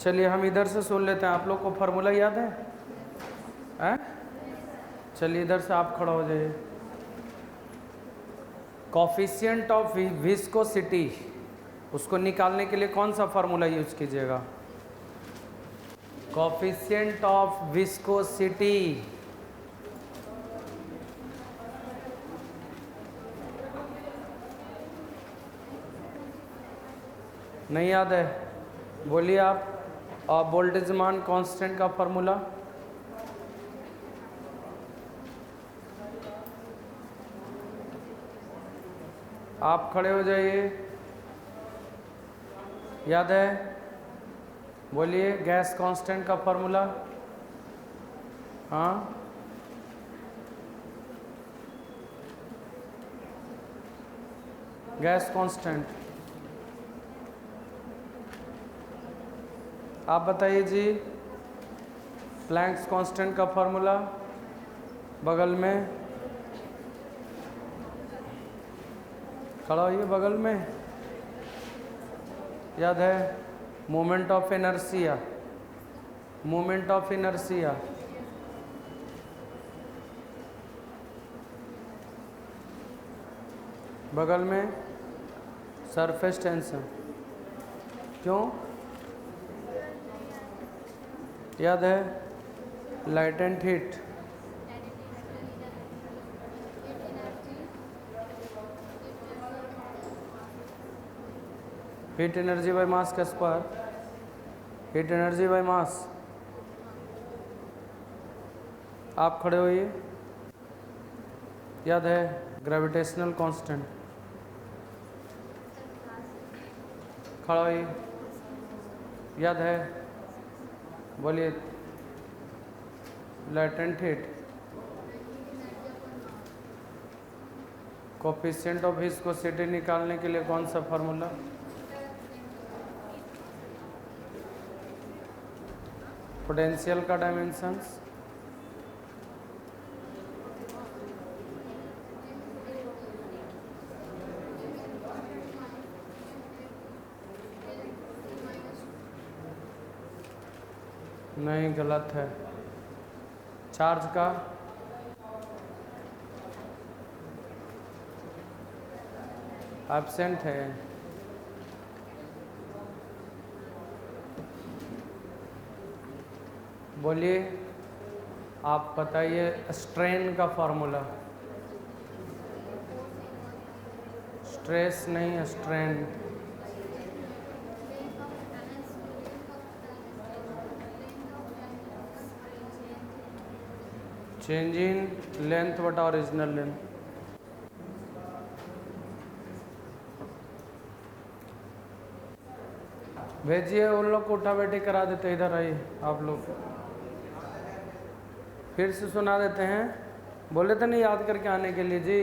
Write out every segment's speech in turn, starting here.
चलिए हम इधर से सुन लेते हैं। आप लोग को फार्मूला याद है? हैं? चलिए इधर से आप खड़ा हो जाइए। कॉफिशिएंट ऑफ विस्कोसिटी, उसको निकालने के लिए कौन सा फार्मूला यूज कीजिएगा? Coefficient of viscosity. नहीं याद है? बोलिए आप। और बोल्ट्जमान कांस्टेंट का फार्मूला? आप खड़े हो जाइए। याद है? बोलिए। गैस कांस्टेंट का फार्मूला? हाँ, गैस कांस्टेंट आप बताइए जी। प्लैंक्स कांस्टेंट का फार्मूला बगल में, खड़ा होइए बगल में। याद है? Moment of inertia, moment of inertia. बगल में सरफेस टेंशन। क्यों? याद है? Latent heat, heat energy by mass के square, heat energy by mass. आप खड़े होइए। याद है? Gravitational constant. खड़ा होइए। याद है? बोलिए। Latent heat, coefficient of viscosity निकालने के लिए कौन सा फार्मूला? पोटेंशियल का डायमेंशंस। नहीं, गलत है। चार्ज का? एब्सेंट है। बोलिए। आप बताइए स्ट्रेन का फॉर्मूला। स्ट्रेस नहीं, स्ट्रेन। चेंज इन लेंथ बटा ओरिजिनल लेंथ। भेजिए उन लोग को, उठा बैठी करा देते। इधर आइए आप लोग। फिर से सुना देते हैं। बोले तो नहीं याद करके आने के लिए जी?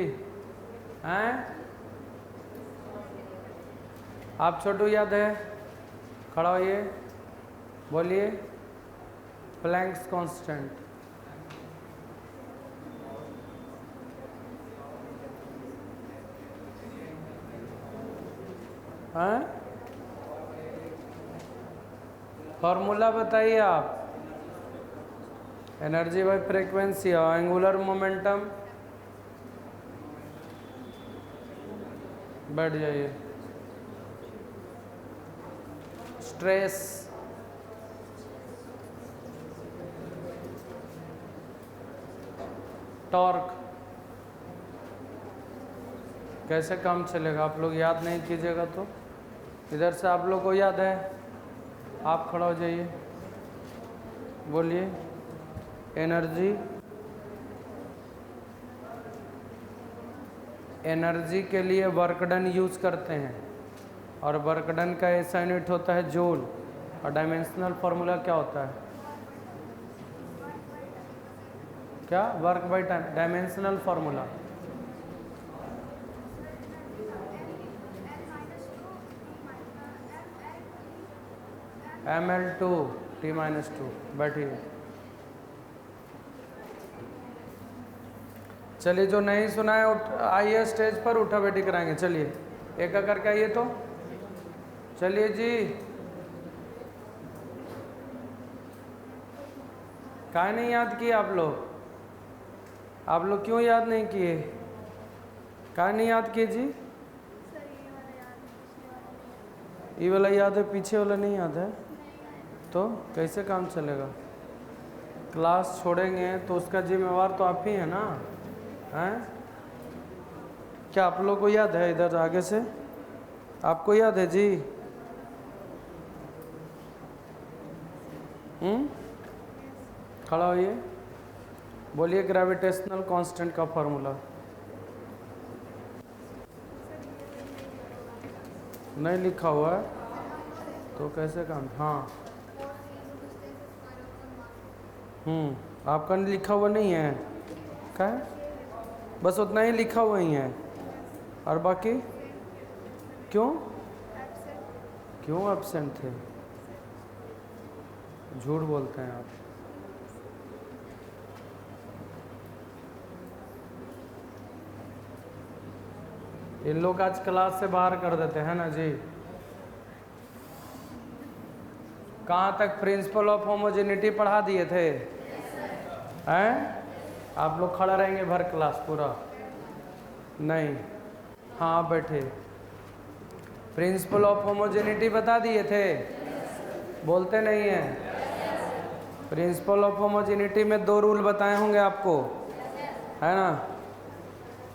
हैं? आप छोटू याद है? खड़ा होइए। बोलिए। Planck's constant. हैं? फॉर्मूला बताइए आप। एनर्जी बाय फ्रीक्वेंसी और एंगुलर मोमेंटम। बैठ जाइए। Stress, torque. कैसे काम चलेगा? आप लोग याद नहीं कीजिएगा तो। इधर से आप लोग को याद है? आप खड़ा हो जाइए। बोलिए। एनर्जी, एनर्जी के लिए वर्क डन यूज करते हैं और वर्क डन का ऐसा यूनिट होता है जूल। और डायमेंशनल फार्मूला क्या होता है? क्या? Work by time. Dimensional formula ml2 t-2। बैठिए। चलिए, जो नहीं सुना है आइए स्टेज पर, उठा बैठी कराएंगे। चलिए एक एक करके आइए तो। चलिए जी। काहे नहीं याद किए आप लोग? आप लोग क्यों याद नहीं किए? काहे नहीं याद किए जी? ये वाला याद है, पीछे वाला नहीं याद है, तो कैसे काम चलेगा? क्लास छोड़ेंगे तो उसका जिम्मेवार तो आप ही है ना, हैं? क्या आप लोग को याद है? इधर आगे से आपको याद है जी? खड़ा होइए, बोलिए ग्रेविटेशनल कांस्टेंट का फॉर्मूला। नहीं लिखा हुआ है तो कैसे काम? हाँ, आपका लिखा हुआ नहीं है क्या है? बस उतना ही लिखा हुआ ही है, और बाकी क्यों एब्सेंट थे? झूठ बोलते हैं आप। इन लोग आज क्लास से बाहर कर देते हैं ना जी। कहाँ तक प्रिंसिपल ऑफ होमोजेनिटी पढ़ा दिए थे? हैं? आप लोग खड़ा रहेंगे भर क्लास पूरा? नहीं, हाँ बैठे। प्रिंसिपल ऑफ होमोजेनिटी बता दिए थे? बोलते नहीं हैं। प्रिंसिपल ऑफ होमोजेनिटी में 2 रूल बताए होंगे आपको, है ना?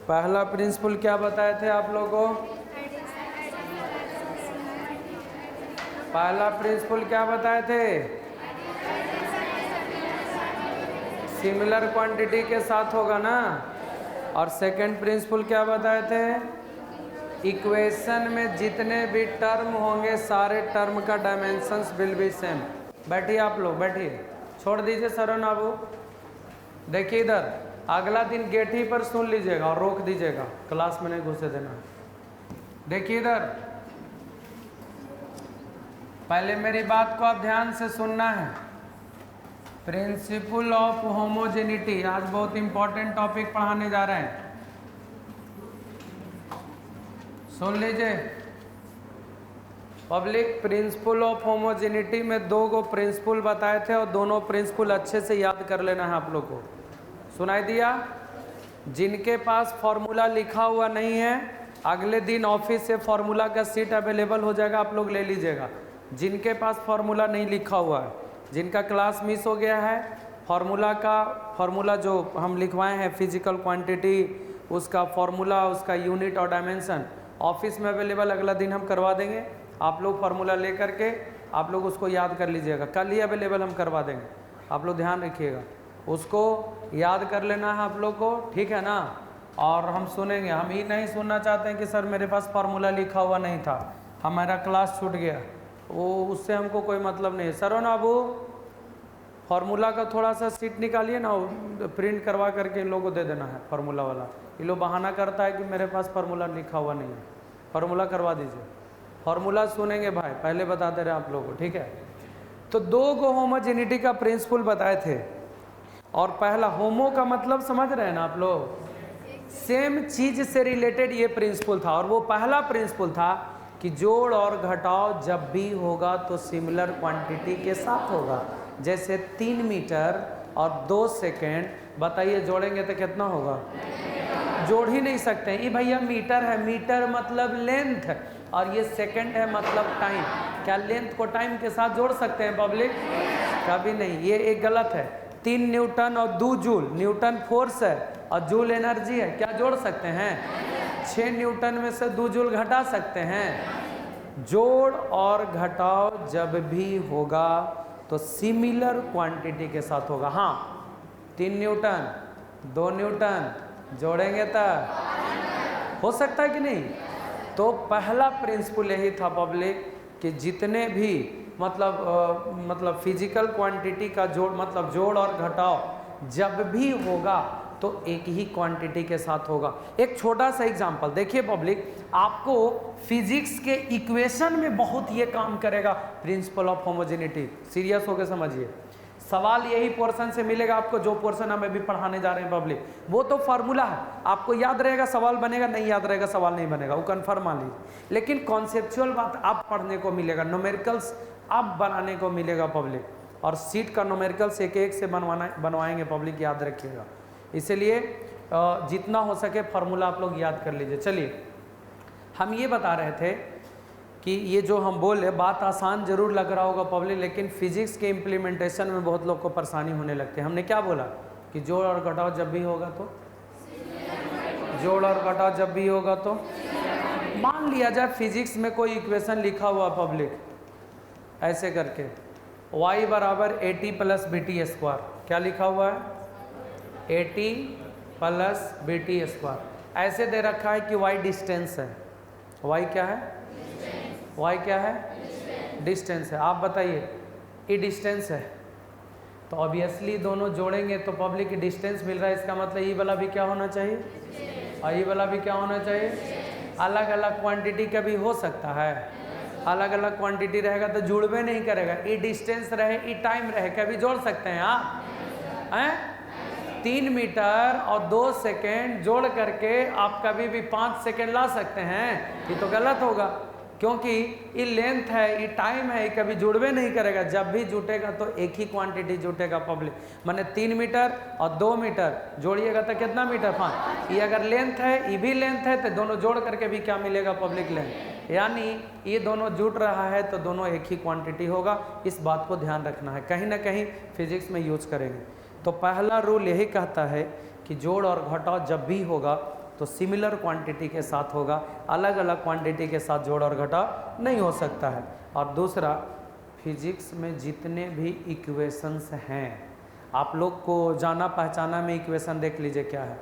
पहला प्रिंसिपल क्या बताए थे आप लोगों को? पहला प्रिंसिपल क्या बताए थे? सिमिलर क्वांटिटी के साथ होगा ना। और सेकंड प्रिंसिपल क्या बताए थे? इक्वेशन में जितने भी टर्म होंगे सारे टर्म का डायमेंशंस विल बी सेम। बैठिए आप लोग, बैठिए, छोड़ दीजिए सरन बाबू। देखिए इधर, अगला दिन गेट ही पर सुन लीजिएगा और रोक दीजिएगा, क्लास में नहीं घुसे देना। देखिए इधर, पहले मेरी बात को आप ध्यान से सुनना है। प्रिंसिपल ऑफ होमोजेनिटी, आज बहुत इंपॉर्टेंट टॉपिक पढ़ाने जा रहे हैं, सुन लीजिए। पब्लिक, प्रिंसिपल ऑफ होमोजेनिटी में 2 गो प्रिंसिपल बताए थे और दोनों प्रिंसिपल अच्छे से याद कर लेना है आप लोग को। सुनाई दिया? जिनके पास फॉर्मूला लिखा हुआ नहीं है, अगले दिन ऑफिस से फॉर्मूला का सीट अवेलेबल हो जाएगा, आप लोग ले लीजिएगा। जिनके पास फॉर्मूला नहीं लिखा हुआ है, जिनका क्लास मिस हो गया है, फॉर्मूला जो हम लिखवाए हैं फिजिकल क्वांटिटी, उसका फॉर्मूला, उसका यूनिट और डायमेंशन ऑफिस में अवेलेबल, अगला दिन हम करवा देंगे। आप लोग फार्मूला ले करके आप लोग उसको याद कर लीजिएगा, कल ही अवेलेबल हम करवा देंगे, आप लोग ध्यान रखिएगा, उसको याद कर लेना है आप लोग को, ठीक है ना? और हम सुनेंगे, हम ये नहीं सुनना चाहते हैं कि सर मेरे पास फार्मूला लिखा हुआ नहीं था, हमारा क्लास छूट गया, वो उससे हमको कोई मतलब नहीं है। सरो ना अबू, फार्मूला का थोड़ा सा सीट निकालिए ना, प्रिंट करवा करके इन लोगों को दे देना है फार्मूला वाला। ये लोग बहाना करता है कि मेरे पास फार्मूला लिखा हुआ नहीं है, फार्मूला करवा दीजिए। फार्मूला सुनेंगे भाई, पहले बताते रहे आप लोगों को, ठीक है? तो 2 गो होमोजेनिटी का प्रिंसिपल बताए थे, और पहला होमो का मतलब समझ रहे हैं ना आप लोग, सेम चीज से रिलेटेड ये प्रिंसिपल था, और वो पहला प्रिंसिपल था कि जोड़ और घटाव जब भी होगा तो सिमिलर क्वांटिटी के साथ होगा। जैसे 3 मीटर और 2 सेकेंड, बताइए जोड़ेंगे तो कितना होगा? जोड़ ही नहीं सकते हैं। ये भैया मीटर है, मीटर मतलब लेंथ, और ये सेकंड है मतलब टाइम। क्या लेंथ को टाइम के साथ जोड़ सकते हैं पब्लिक? कभी नहीं, ये एक गलत है। 3 न्यूटन और 2 जूल, न्यूटन फोर्स है और जूल एनर्जी है, क्या जोड़ सकते हैं? 6 न्यूटन में से 2 जूल घटा सकते हैं। जोड़ और घटाव जब भी होगा तो सिमिलर क्वांटिटी के साथ होगा। हाँ, 3 न्यूटन 2 न्यूटन जोड़ेंगे तो हो सकता है कि नहीं? तो पहला प्रिंसिपल यही था पब्लिक कि जितने भी मतलब फिजिकल क्वांटिटी का जोड़, मतलब जोड़ और घटाव जब भी होगा तो एक ही क्वांटिटी के साथ होगा। एक छोटा सा एग्जांपल देखिए पब्लिक, आपको फिजिक्स के इक्वेशन में बहुत ये काम करेगा प्रिंसिपल ऑफ होमोजेनिटी। सीरियस होकर समझिए, सवाल यही पोर्शन से मिलेगा आपको, जो पोर्शन हम अभी पढ़ाने जा रहे हैं पब्लिक। वो तो फार्मूला है, आपको याद रहेगा सवाल बनेगा, नहीं याद रहेगा सवाल नहीं बनेगा, वो कन्फर्म मान लीजिए। लेकिन कॉन्सेप्चुअल बात आप पढ़ने को मिलेगा, न्यूमेरिकल्स आप बनाने को मिलेगा पब्लिक। और सीट का न्यूमेरिकल्स एक एक से बनवाएंगे पब्लिक, याद रखिएगा। इसीलिए जितना हो सके फार्मूला आप लोग याद कर लीजिए। चलिए, हम ये बता रहे थे कि ये जो हम बोले बात आसान जरूर लग रहा होगा पब्लिक, लेकिन फिजिक्स के इम्प्लीमेंटेशन में बहुत लोग को परेशानी होने लगती है। हमने क्या बोला कि जोड़ और घटाव जब भी होगा तो, जोड़ और घटाव जब भी होगा तो, मान लिया जाए फिजिक्स में कोई इक्वेशन लिखा हुआ पब्लिक ऐसे करके, y बराबर AT प्लस BT स्क्वायर, क्या लिखा हुआ है, AT प्लस BT स्क्वायर, ऐसे दे रखा है कि y डिस्टेंस है, y क्या है, y क्या है, डिस्टेंस है। आप बताइए ये डिस्टेंस है, तो ऑब्वियसली दोनों जोड़ेंगे तो पब्लिक डिस्टेंस मिल रहा है, इसका मतलब ये वाला भी क्या होना चाहिए और ये वाला भी क्या होना चाहिए। अलग अलग क्वांटिटी का भी हो सकता है, अलग अलग क्वांटिटी रहेगा तो जुड़वे नहीं करेगा। ये डिस्टेंस रहे, ये टाइम रहे, कभी जोड़ सकते हैं आप हैं? 3 मीटर और 2 सेकेंड जोड़ करके आप कभी भी 5 सेकेंड ला सकते हैं, ये तो गलत होगा, क्योंकि ये लेंथ है, ये टाइम है, ये कभी जुड़वे नहीं करेगा। जब भी जुटेगा तो एक ही क्वांटिटी जुटेगा पब्लिक, माने 3 मीटर और 2 मीटर जोड़िएगा तो कितना मीटर, 5। ये अगर लेंथ है, ये भी लेंथ है, तो दोनों जोड़ करके भी क्या मिलेगा पब्लिक, लेंथ। यानी ये दोनों जुट रहा है तो दोनों एक ही क्वांटिटी होगा। इस बात को ध्यान रखना है, कहीं ना कहीं फिजिक्स में यूज करेंगे। तो पहला रूल यही कहता है कि जोड़ और घटाव जब भी होगा तो सिमिलर क्वांटिटी के साथ होगा, अलग अलग क्वांटिटी के साथ जोड़ और घटाव नहीं हो सकता है। और दूसरा, फिजिक्स में जितने भी इक्वेशंस हैं, आप लोग को जाना पहचाना में इक्वेशन देख लीजिए क्या है,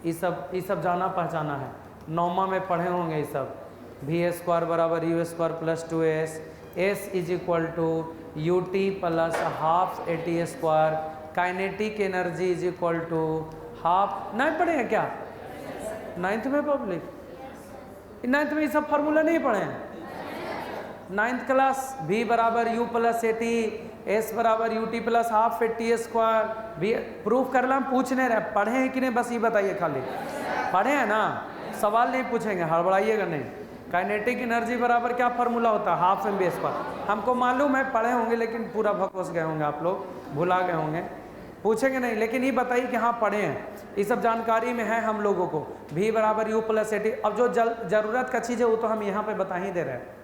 ये सब जाना पहचाना है, नौमा में पढ़े होंगे ये सब। वी स्क्वायर बराबर u square plus 2s, s is equal to u t plus half AT square, kinetic energy is equal to half, नहीं पढ़े हैं क्या 9th में पब्लिक? 9th में ये सब फार्मूला नहीं पढ़े हैं? 9th क्लास, v बराबर u प्लस AT, s बराबर ut plus half AT square, भी प्रूफ कर ला, पूछ नहीं रहे, पढ़े हैं कि नहीं बस ये बताइए, खाली पढ़े हैं ना, सवाल नहीं पूछेंगे, हड़बड़ाइएगा नहीं। काइनेटिक एनर्जी बराबर क्या फार्मूला होता है, हाफ mv स्क्वायर। हमको मालूम है पढ़े होंगे, लेकिन पूरा भकोस गए होंगे आप लोग, भुला गए होंगे, पूछेंगे नहीं, लेकिन ये बताइए कि हाँ पढ़े हैं, ये सब जानकारी में है हम लोगों को। v बराबर u प्लस AT, अब जो जरूरत का चीज़ है वो तो हम यहाँ पे बता ही दे रहे हैं।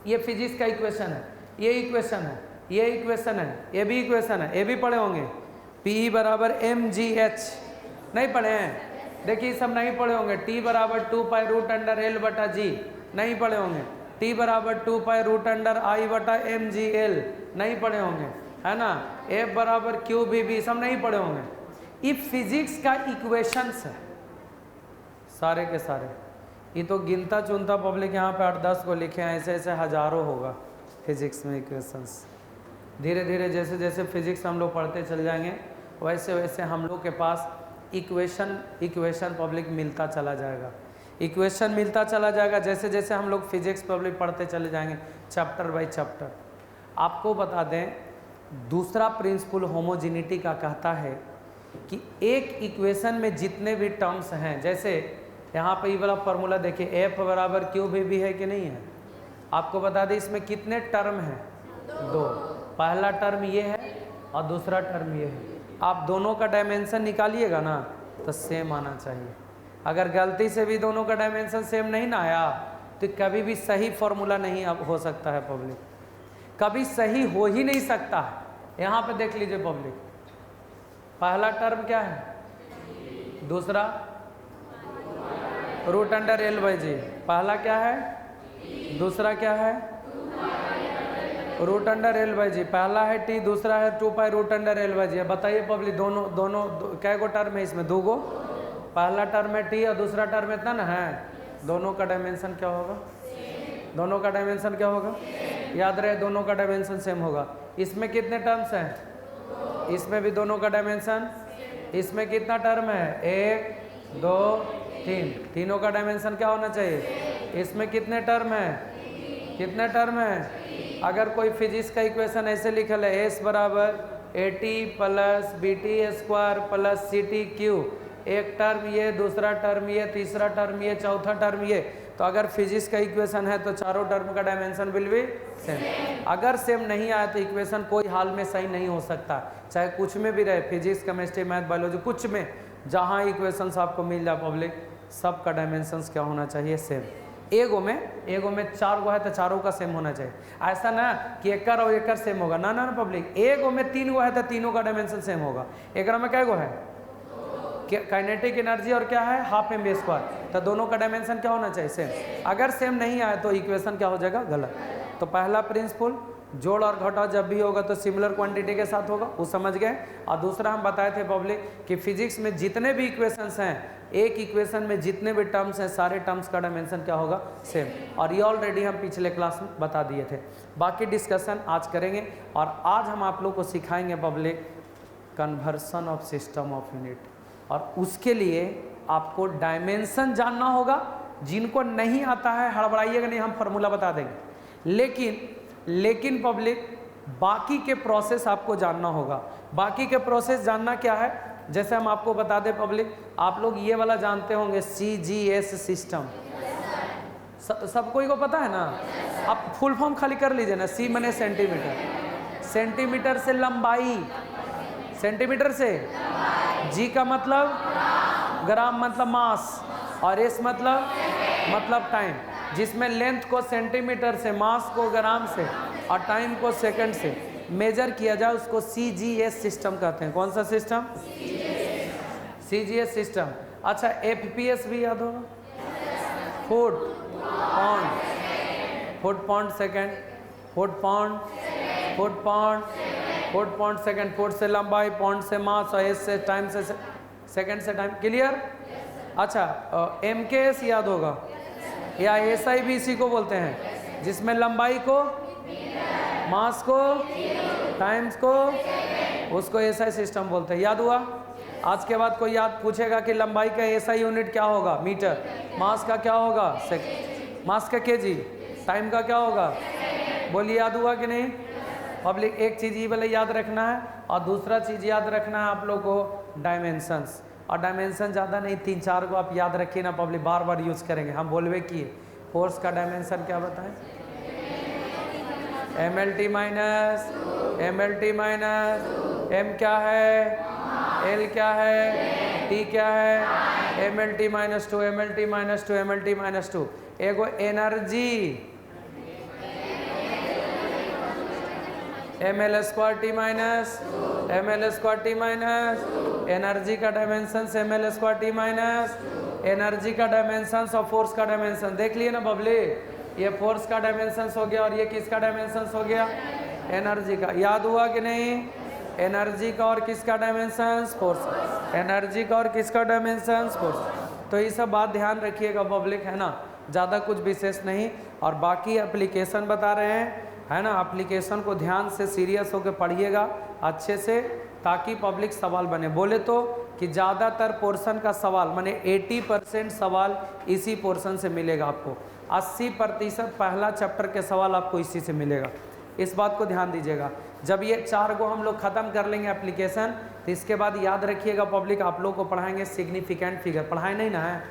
ये फिजिक्स का इक्वेशन है, ये इक्वेशन है, ये इक्वेशन है, ये भी इक्वेशन है, ये भी पढ़े होंगे। P बराबर mgh, नहीं पढ़े हैं? देखिए सब नहीं पढ़े होंगे। T बराबर 2 पाई रूट अंडर L बटा G, नहीं पढ़े होंगे। T बराबर 2 पाई रूट अंडर I बटा mgl, नहीं पढ़े होंगे, है ना। F बराबर QBB, सब नहीं पढ़े होंगे। ये फिजिक्स का इक्वेशंस है सारे के सारे। ये तो गिनता चुनता पब्लिक यहाँ पे 8-10 को लिखे हैं, ऐसे ऐसे हजारों होगा फिजिक्स में इक्वेशंस। धीरे धीरे जैसे जैसे फिजिक्स हम लोग पढ़ते चल जाएंगे, वैसे वैसे हम लोग के पास इक्वेशन पब्लिक मिलता चला जाएगा, इक्वेशन मिलता चला जाएगा जैसे जैसे हम लोग फिजिक्स पब्लिक पढ़ते चले जाएंगे, चैप्टर बाय चैप्टर। आपको बता दें, दूसरा प्रिंसिपल होमोजेनिटी का कहता है कि एक इक्वेशन में जितने भी टर्म्स हैं, जैसे यहाँ पे ये वाला फॉर्मूला देखिए, F बराबर QBB है कि नहीं है। आपको बता दें इसमें कितने टर्म हैं, 2। पहला टर्म ये है और दूसरा टर्म ये है। आप दोनों का डायमेंशन निकालिएगा ना तो सेम आना चाहिए। अगर गलती से भी दोनों का डायमेंशन सेम नहीं ना आया तो कभी भी सही फॉर्मूला नहीं हो सकता है पब्लिक, कभी सही हो ही नहीं सकता है। यहाँ पे देख लीजिए पब्लिक, पहला टर्म क्या है, दूसरा root under L by g. पहला क्या है, दूसरा क्या है, root under L by g. पहला है T, दूसरा है 2 pi root under L by g. बताइए पब्लिक, दोनों क्या गो टर्म है इसमें, 2 गो। पहला टर्म है T और दूसरा टर्म इतना ना है, दोनों का डायमेंशन क्या होगा, दोनों का डायमेंशन क्या होगा, याद रहे दोनों का डायमेंशन सेम होगा। इसमें कितने टर्म्स हैं, इसमें भी दोनों का डायमेंशन, इसमें कितना टर्म है, 1 2 3, तीनों का डायमेंशन क्या होना चाहिए। इसमें कितने टर्म है, कितने टर्म है। अगर कोई फिजिक्स का इक्वेशन ऐसे लिखल है, S बराबर AT plus BT square plus CT Q, एक टर्म ये, दूसरा टर्म ये, तीसरा टर्म ये, चौथा टर्म ये। तो अगर फिजिक्स का इक्वेशन है तो चारों टर्म का डायमेंशन विल बी सेम। अगर सेम नहीं आया तो इक्वेशन कोई हाल में सही नहीं हो सकता, चाहे कुछ में भी रहे, फिजिक्स, केमिस्ट्री, मैथ, बायोलॉजी, कुछ में जहाँ इक्वेशंस आपको मिल जाए पब्लिक, सबका डायमेंशंस क्या होना चाहिए? सेम। एगो में 4 गो है तो चारों का सेम होना चाहिए। ऐसा ना कि एकर और एकर सेम होगा, ना ना ना पब्लिक। एगो में 3 गो है तो तीनों का डायमेंशन सेम होगा। एकरा में कै गो है? काइनेटिक एनर्जी और क्या है? Half m b square. तो दोनों का डायमेंशन क्या होना चाहिए? सेम। अगर सेम नहीं आया तो इक्वेशन क्या हो जाएगा? गलत। तो पहला प्रिंसिपल, जोड़ और घटाव जब भी होगा तो सिमिलर क्वांटिटी के साथ होगा, वो समझ गए। और दूसरा हम बताए थे पब्लिक कि फिजिक्स में जितने भी इक्वेशंस हैं, एक इक्वेशन में जितने भी टर्म्स हैं, सारे टर्म्स का डायमेंशन क्या होगा? सेम। और ये ऑलरेडी हम पिछले क्लास में बता दिए थे। बाकी डिस्कशन आज करेंगे। और आज हम आप लोग को सिखाएंगे public conversion of system of unit. और उसके लिए आपको डायमेंशन जानना होगा। जिनको नहीं आता है हड़बड़ाइएगा नहीं, हम फार्मूला बता देंगे। लेकिन पब्लिक बाकी के प्रोसेस आपको जानना होगा। बाकी के प्रोसेस जानना क्या है? जैसे हम आपको बता दें पब्लिक, आप लोग ये वाला जानते होंगे CGS सिस्टम, सब कोई को पता है ना? आप फुल फॉर्म खाली कर लीजिए ना। C माने सेंटीमीटर, सेंटीमीटर से लंबाई, सेंटीमीटर से। G का मतलब ग्राम मतलब मास, और S मतलब टाइम, जिसमें लेंथ को सेंटीमीटर से, मास को ग्राम से और टाइम को सेकंड से मेजर किया जाए, उसको CGS सिस्टम कहते हैं। कौन सा सिस्टम? CGS system. अच्छा, FPS भी याद होगा? Foot pound second, foot pound second. Foot से लंबाई, पाउंड से मास, और एस से टाइम, से सेकंड से टाइम। क्लियर? अच्छा, MKS याद होगा, या SI भी इसी को बोलते हैं, जिसमें लंबाई को, मास को, टाइम्स को, उसको SI सिस्टम बोलते हैं। याद हुआ? आज के बाद कोई याद पूछेगा कि लंबाई का SI यूनिट क्या होगा? मीटर। मास का क्या होगा? सेकंड। मास का kg। टाइम का क्या होगा? बोलिए, याद हुआ कि नहीं पब्लिक? एक चीज़ ये वाले याद रखना है, और दूसरा चीज़ याद रखना है आप लोग को डायमेंशंस। और डायमेंशन ज़्यादा नहीं, 3-4 को आप याद रखिए ना पब्लिक, बार बार यूज़ करेंगे। हम बोलवे किए, फोर्स का डायमेंशन क्या बताएं? MLT माइनस, M क्या है, L क्या है, T क्या है, MLT -2, MLT -2। एगो energy ML² T minus, energy का dimension ML² T minus, energy का डायमेंशन और फोर्स का डायमेंशन देख लिए ना पब्लिक। ये फोर्स का डायमेंशन हो गया, और ये किसका डायमेंशन हो गया? एनर्जी का। याद हुआ कि नहीं? एनर्जी का और किसका डायमेंशन? फोर्स। एनर्जी का और किसका डायमेंशन? फोर्स। तो ये सब बात ध्यान रखिएगा पब्लिक, है ना? ज़्यादा कुछ विशेष नहीं। और बाकी एप्लीकेशन बता रहे हैं, है ना? एप्लीकेशन को ध्यान से सीरियस होकर पढ़िएगा अच्छे से, ताकि पब्लिक सवाल बने। बोले तो कि ज़्यादातर पोर्शन का सवाल, माने 80% सवाल इसी पोर्शन से मिलेगा आपको। 80% पहला चैप्टर के सवाल आपको इसी से मिलेगा। इस बात को ध्यान दीजिएगा। जब ये 4 को हम लोग ख़त्म कर लेंगे एप्लीकेशन, तो इसके बाद याद रखिएगा पब्लिक, आप लोग को पढ़ाएंगे सिग्निफिकेंट फिगर। पढ़ाए नहीं ना है?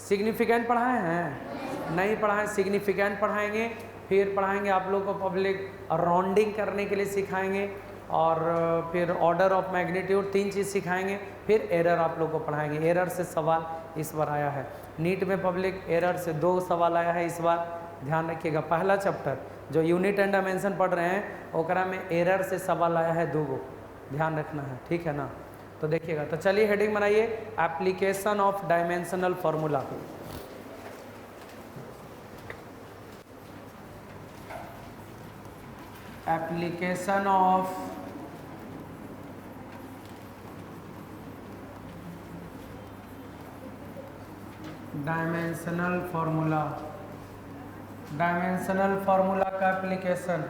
सिग्निफिकेंट पढ़ाए हैं? नहीं पढ़ाएं, सिग्निफिकेंट पढ़ाएंगे। फिर पढ़ाएंगे आप लोग को पब्लिक राउंडिंग करने के लिए सिखाएंगे, और फिर ऑर्डर ऑफ मैग्नीट्यूड, 3 चीज़ सिखाएंगे। फिर एरर आप लोग को पढ़ाएंगे। एरर से सवाल इस बार आया है नीट में पब्लिक, एरर से 2 सवाल आया है इस बार, ध्यान रखिएगा। पहला चैप्टर जो यूनिट एंड डायमेंशन पढ़ रहे हैं, ओकरा में एरर से सवाल आया है 2 गो, ध्यान रखना है, ठीक है ना? तो देखिएगा। तो चलिए हेडिंग बनाइए, application of dimensional formula. Application of dimensional formula. Dimensional formula का application.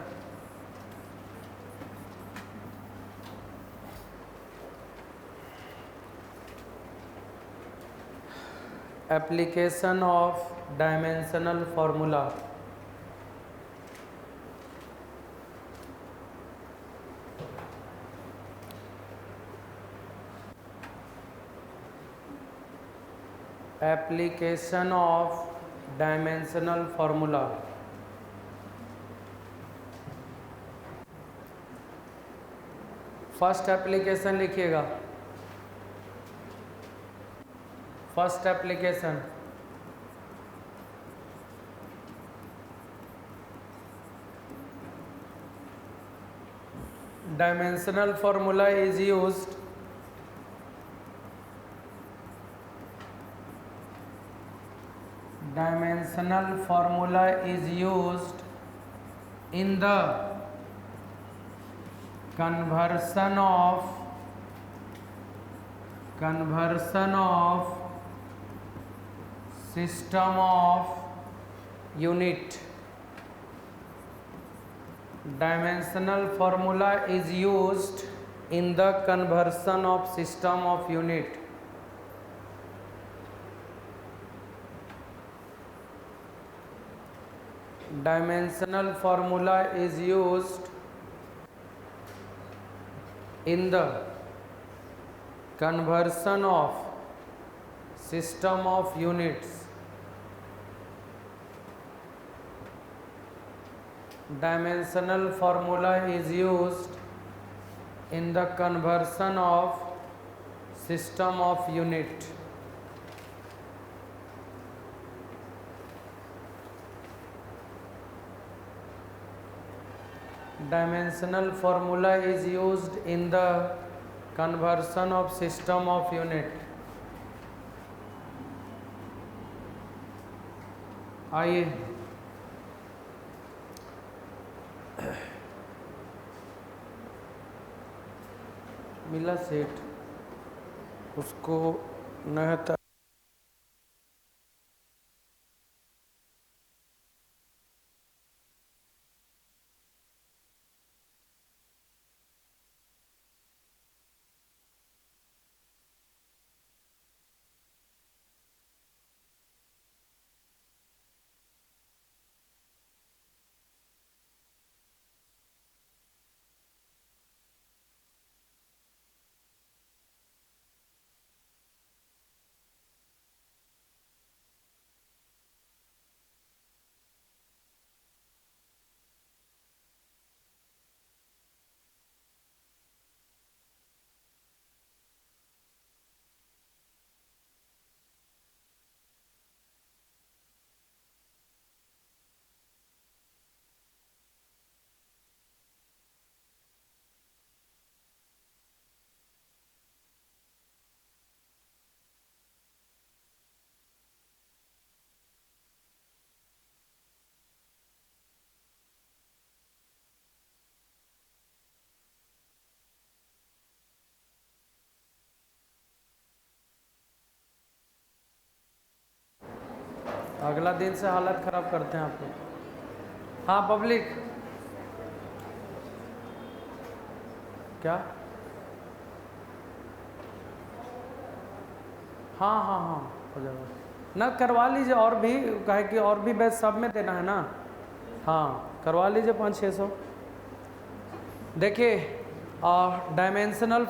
Application of dimensional formula. Application of dimensional formula. First application लिखिएगा, first application dimensional formula is used in the conversion of system of unit. Dimensional formula is used in the conversion of system of unit. Dimensional formula is used in the conversion of system of units. Dimensional formula is used in the conversion of system of unit. Dimensional formula is used in the conversion of system of unit. आइए मिला सेठ, उसको नया अगला दिन से हालत ख़राब करते हैं आप लोग। हाँ पब्लिक क्या, हाँ हाँ हाँ हो जाएगा ना, करवा लीजिए और भी, कहे कि और भी बैच सब में देना है ना, हाँ करवा लीजिए 500-600। देखिए डायमेंशनल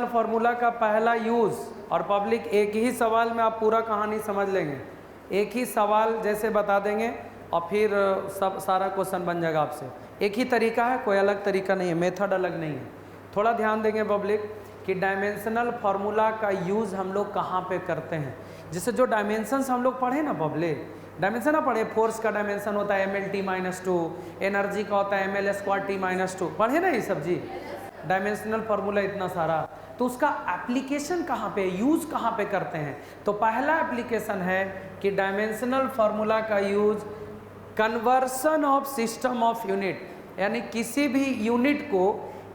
फार्मूला का पहला यूज़, और पब्लिक एक ही सवाल में आप पूरा कहानी समझ लेंगे, एक ही सवाल जैसे बता देंगे और फिर सब सारा क्वेश्चन बन जाएगा आपसे। एक ही तरीका है, कोई अलग तरीका नहीं है, मेथड अलग नहीं है। थोड़ा ध्यान देंगे पब्लिक कि डायमेंशनल फार्मूला का यूज़ हम लोग कहाँ पे करते हैं। जैसे जो डायमेंशंस हम लोग पढ़े ना पब्लिक, डायमेंशन ना पढ़े, फोर्स का डायमेंशन होता है mL/T-2, एनर्जी का होता है mL²T-2, पढ़े ना ये सब जी, डायमेंशनल फार्मूला इतना सारा। तो उसका एप्लीकेशन कहाँ पे, यूज़ कहाँ पे करते हैं? तो पहला एप्लीकेशन है कि डायमेंशनल फार्मूला का use conversion of system of unit, यानी किसी भी यूनिट को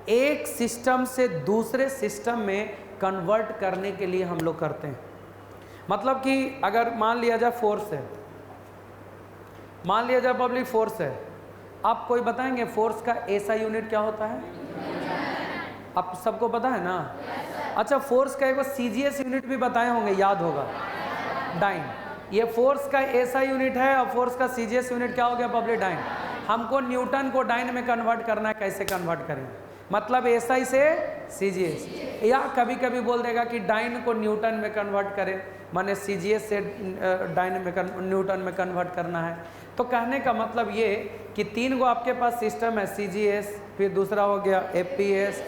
एक सिस्टम से दूसरे सिस्टम में कन्वर्ट करने के लिए हम लोग करते हैं। मतलब कि अगर मान लिया जाए फोर्स है, मान लिया जाए पब्लिक फोर्स है, आप कोई बताएंगे फोर्स का एसआई यूनिट क्या होता है? आप सबको पता है ना? अच्छा, फोर्स का एक सीजीएस यूनिट भी बताए होंगे, याद होगा, डाइन। ये फोर्स का एसआई यूनिट है और फोर्स का सीजीएस यूनिट क्या हो गया पब्लिक? डाइन। हमको न्यूटन को डाइन में कन्वर्ट करना है, कैसे कन्वर्ट करें? मतलब एसआई से CGS, या कभी कभी बोल देगा कि डाइन को न्यूटन में कन्वर्ट करें, माने CGS से डाइन में न्यूटन में कन्वर्ट करना है। तो कहने का मतलब ये कि 3 गो आपके पास सिस्टम है, CGS, फिर दूसरा हो गया FPS,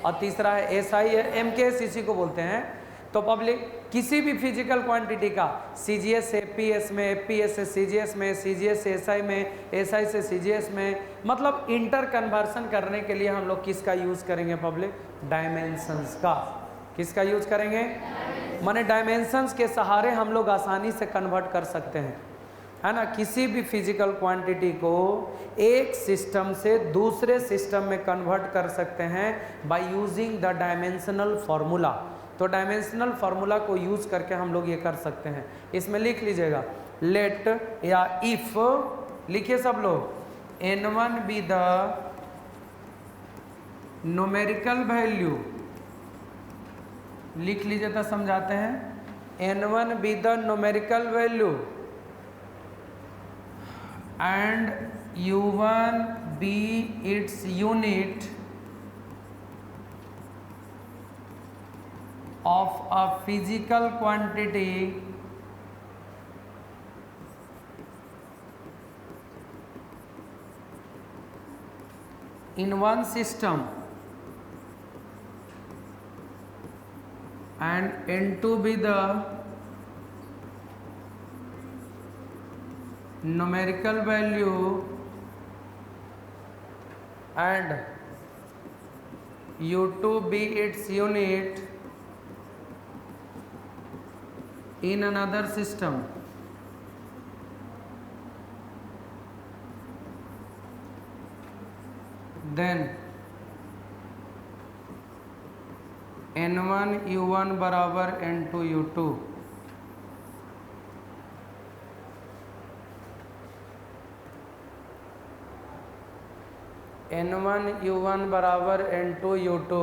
और तीसरा है SI है, MKS इसी को बोलते हैं। तो पब्लिक किसी भी फिजिकल क्वांटिटी का CGS से FPS में, FPS से CGS में, CGS से SI में, SI से CGS में, मतलब इंटर कन्वर्सन करने के लिए हम लोग किसका यूज़ करेंगे पब्लिक? डायमेंशंस का। किसका यूज करेंगे? माने डायमेंशंस के सहारे हम लोग आसानी से कन्वर्ट कर सकते हैं, है ना। किसी भी फिजिकल क्वांटिटी को एक सिस्टम से दूसरे सिस्टम में कन्वर्ट कर सकते हैं by using the dimensional formula. तो डायमेंशनल फार्मूला को यूज करके हम लोग ये कर सकते हैं। इसमें लिख लीजिएगा, लेट या इफ, लिखिए सब लोग, N1 be the numerical value, लिख लीजिए तो समझाते हैं। N1 be the numerical value and U1 be its unit of a physical quantity in one system and N2 be the numerical value and U2 be its unit in another system, then N1 U1 बराबर N2 U2। N1 U1 बराबर N2 U2।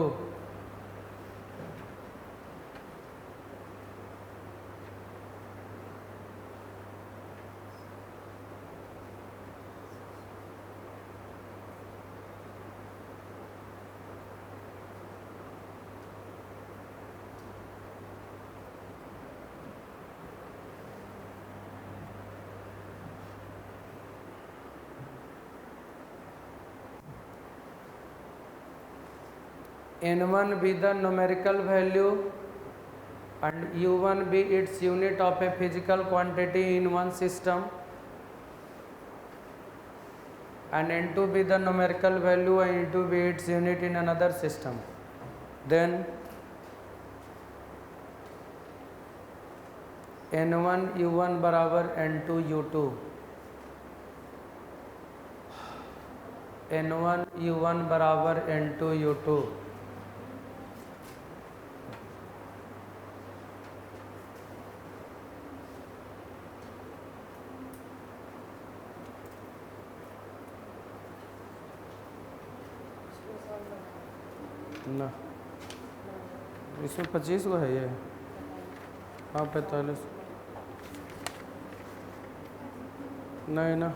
N1 be the numerical value and U1 be its unit of a physical quantity in one system and N2 be the numerical value and N2 be its unit in another system, then N1 U1 बराबर N2 U2। N1 U1 बराबर N2 U2। ना इसमें 25 को है ये, हाँ 45 नहीं ना।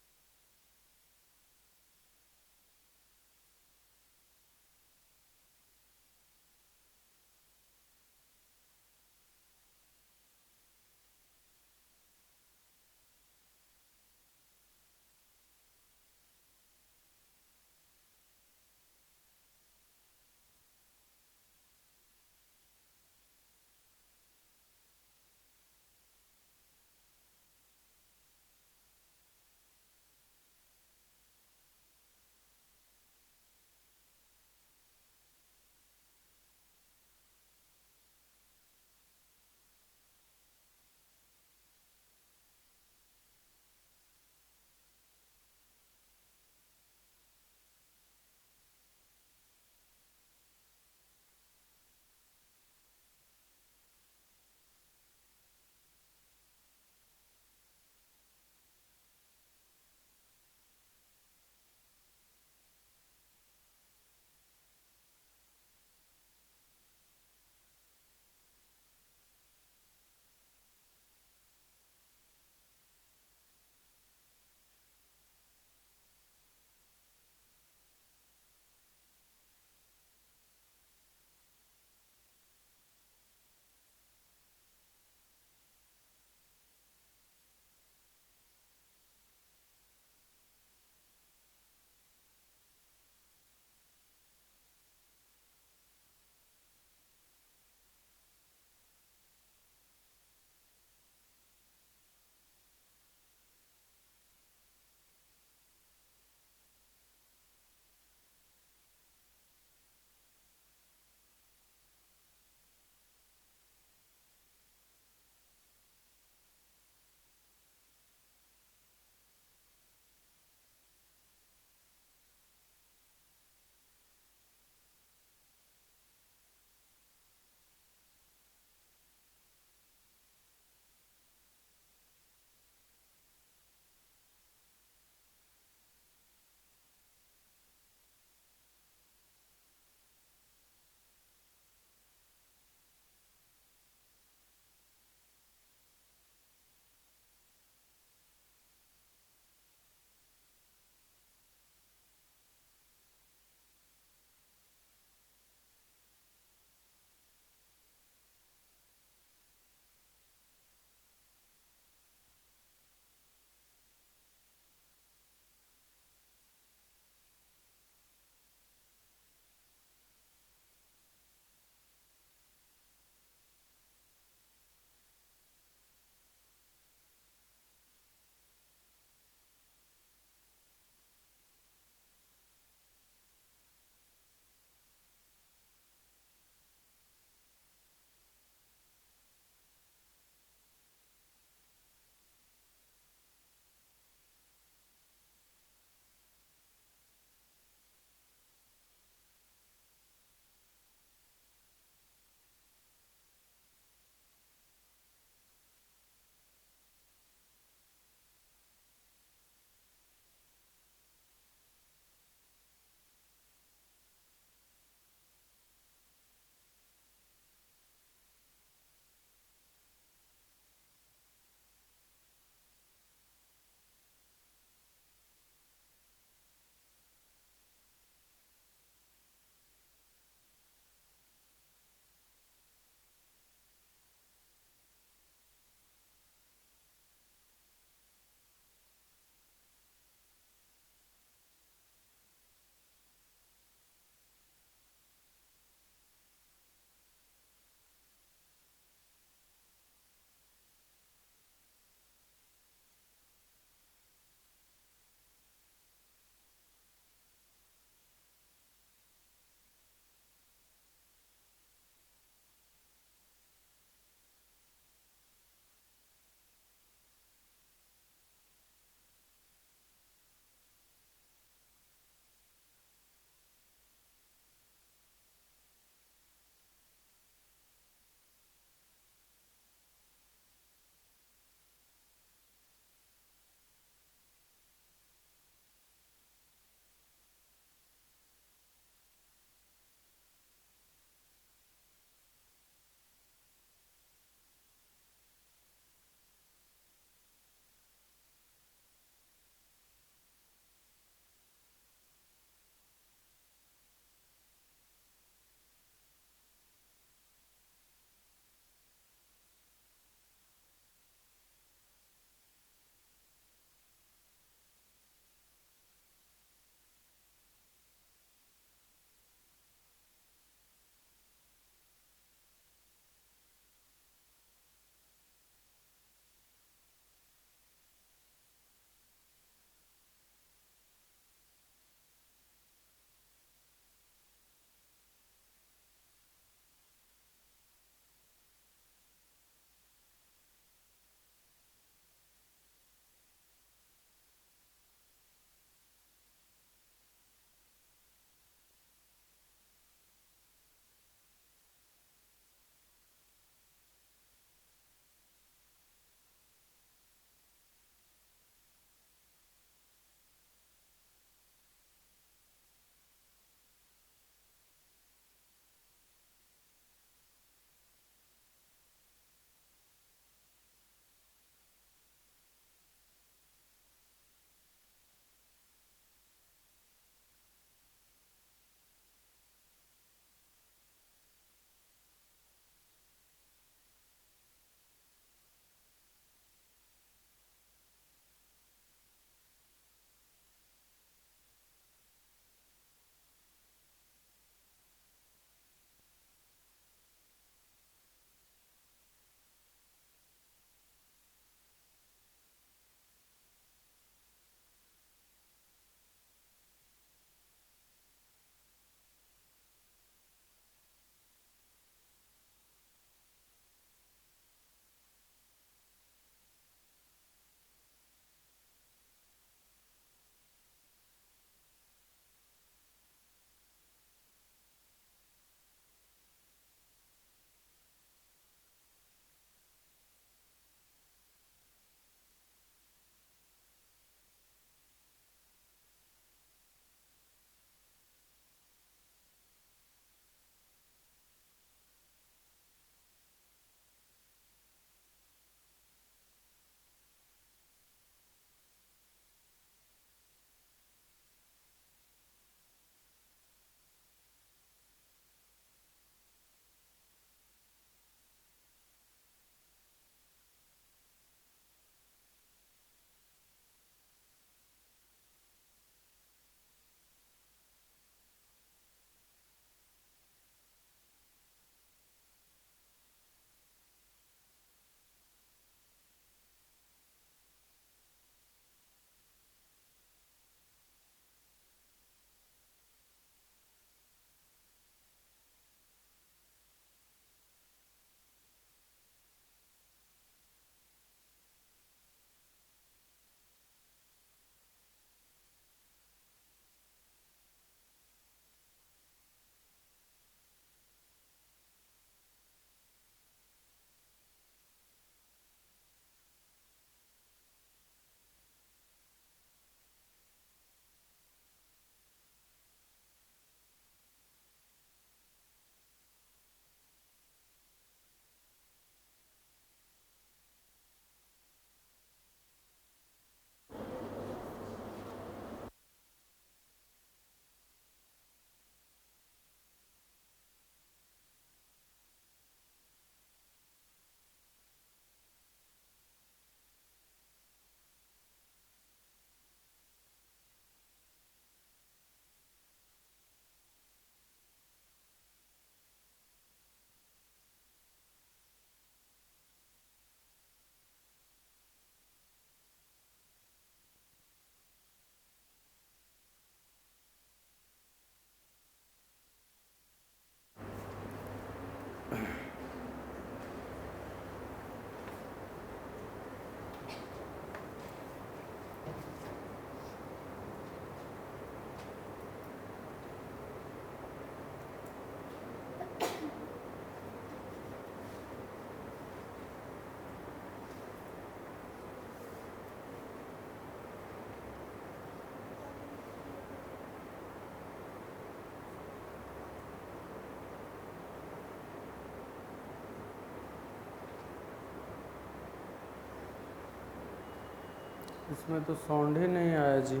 इसमें तो साउंड ही नहीं आया जी।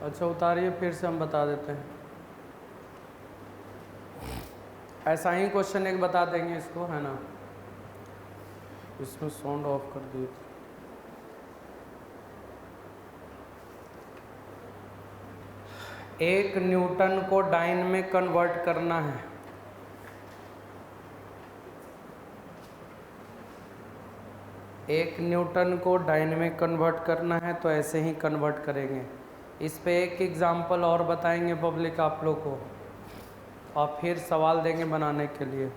अच्छा उतारिए, फिर से हम बता देते हैं। ऐसा ही क्वेश्चन एक बता देंगे इसको, है ना। इसमें साउंड ऑफ कर दिए। एक न्यूटन को डाइन में कन्वर्ट करना है। एक न्यूटन को डाइन में कन्वर्ट करना है तो ऐसे ही कन्वर्ट करेंगे। इस पे एक एग्जांपल और बताएंगे पब्लिक आप लोग को, और फिर सवाल देंगे बनाने के लिए।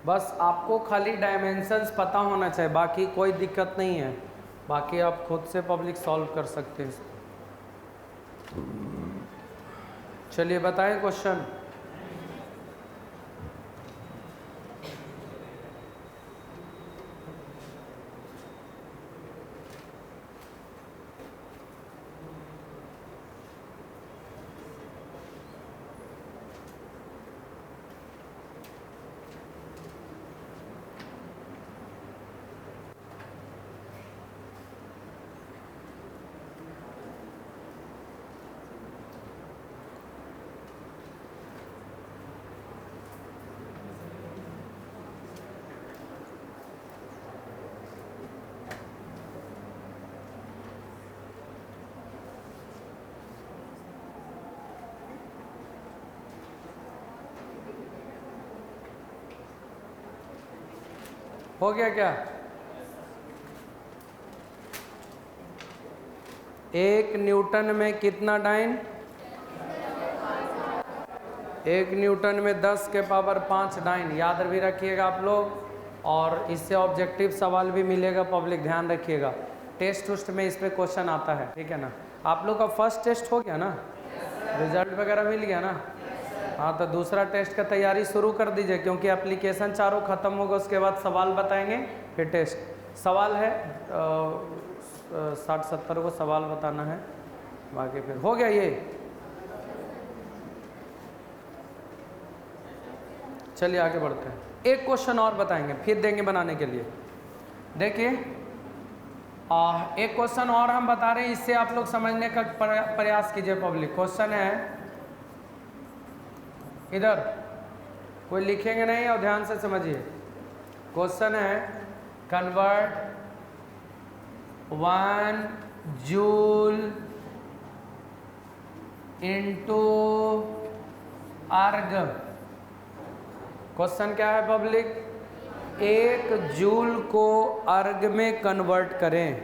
बस आपको खाली डायमेंशंस पता होना चाहिए, बाकी कोई दिक्कत नहीं है। बाकी आप खुद से पब्लिक सॉल्व कर सकते हैं। चलिए बताएं क्वेश्चन। हो गया क्या? एक न्यूटन में कितना डाइन? एक न्यूटन में 10 के पावर 5 डाइन। याद भी रखिएगा आप लोग, और इससे ऑब्जेक्टिव सवाल भी मिलेगा पब्लिक, ध्यान रखिएगा। टेस्ट उस्ट में इस पे क्वेश्चन आता है, ठीक है ना। आप लोग का फर्स्ट टेस्ट हो गया ना, रिजल्ट वगैरह मिल गया ना। हाँ तो दूसरा टेस्ट का तैयारी शुरू कर दीजिए, क्योंकि एप्लीकेशन चारों ख़त्म होगा, उसके बाद सवाल बताएंगे, फिर टेस्ट। सवाल है 60-70 को सवाल बताना है, बाकी फिर हो गया ये। चलिए आगे बढ़ते हैं। एक क्वेश्चन और बताएंगे, फिर देंगे बनाने के लिए। देखिए एक क्वेश्चन और हम बता रहे हैं, इससे आप लोग समझने का प्रयास कीजिए पब्लिक। क्वेश्चन है, इधर कोई लिखेंगे नहीं और ध्यान से समझिए। क्वेश्चन है, कन्वर्ट 1 जूल इनटू अर्ग। क्वेश्चन क्या है पब्लिक? 1 जूल को अर्ग में कन्वर्ट करें।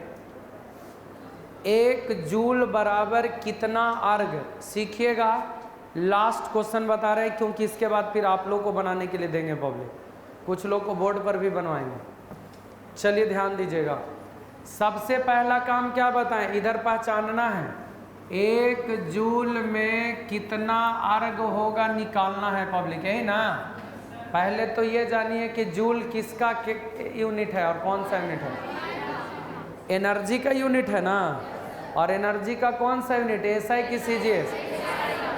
1 जूल बराबर कितना अर्ग? सीखिएगा, लास्ट क्वेश्चन बता रहे हैं, क्योंकि इसके बाद फिर आप लोग को बनाने के लिए देंगे पब्लिक। कुछ लोग को बोर्ड पर भी बनवाएंगे। चलिए ध्यान दीजिएगा, सबसे पहला काम क्या बताएं, इधर पहचानना है, 1 जूल में कितना अर्ग होगा निकालना है पब्लिक, यही ना। पहले तो ये जानिए कि जूल किसका यूनिट है और कौन सा यूनिट है, एनर्जी का यूनिट है ना। और एनर्जी का कौन सा यूनिट, एसआई की सीजीएस,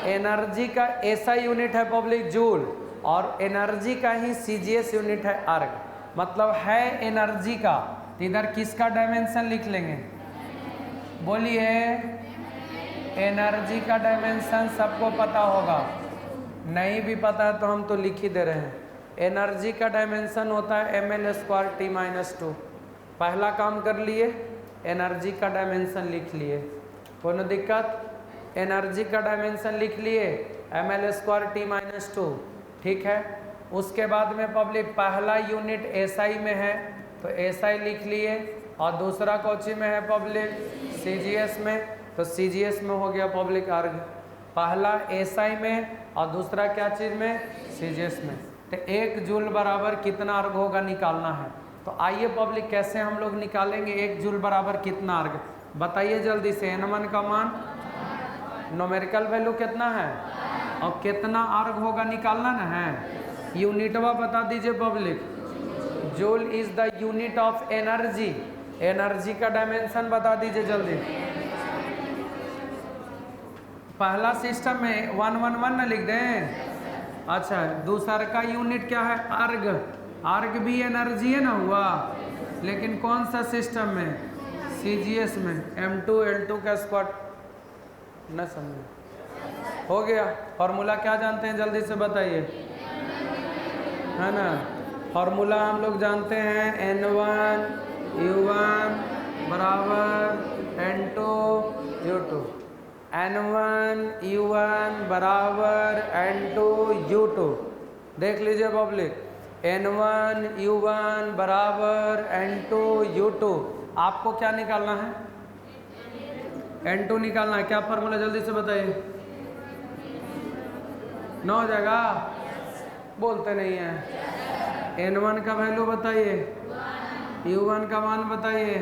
एनर्जी का एसआई यूनिट है पब्लिक जूल, और एनर्जी का ही सीजीएस यूनिट है अर्ग, मतलब है एनर्जी का। तो इधर किसका डायमेंशन लिख लेंगे, बोलिए, एनर्जी का डायमेंशन सबको पता होगा, नहीं भी पता है तो हम तो लिख ही दे रहे हैं। एनर्जी का डायमेंशन होता है ml² T-2। पहला काम कर लिए, एनर्जी का डायमेंशन लिख लिए, कोनो दिक्कत, एनर्जी का डायमेंशन लिख लिए ml² T-2, ठीक है। उसके बाद में पब्लिक पहला यूनिट एसआई में है तो एसआई लिख लिए, और दूसरा कोची में है पब्लिक, सीजीएस में, तो सीजीएस में हो गया पब्लिक अर्ग। पहला एसआई में और दूसरा क्या चीज़ में, सीजीएस में। तो 1 जूल बराबर कितना अर्ग होगा निकालना है। तो आइए पब्लिक कैसे हम लोग निकालेंगे 1 जूल बराबर कितना अर्ग, बताइए जल्दी से। n1 का मान न्यूमेरिकल वैल्यू कितना है और कितना अर्ग होगा निकालना ना है। यूनिटवा बता दीजिए public, joule is the unit of energy, energy का डायमेंशन बता दीजिए जल्दी। पहला सिस्टम में 111 ना लिख दें, अच्छा। दूसरा का यूनिट क्या है, अर्ग, अर्ग भी एनर्जी है ना हुआ, लेकिन कौन सा सिस्टम में, सीजीएस में, m2l2 का स्क्वायर, न समझे, हो गया। फॉर्मूला क्या जानते हैं जल्दी से बताइए, है ना। फॉर्मूला हम लोग जानते हैं n1 u1 बराबर n2 u2, n1 u1 बराबर n2 u2। देख लीजिए पब्लिक, n1 u1 बराबर n2 u2। आपको क्या निकालना है, n2 निकालना है। क्या फॉर्मूला जल्दी से बताइए, 9 हो जाएगा, बोलते नहीं हैं। n1 का वैल्यू बताइए, u1 का मान बताइए,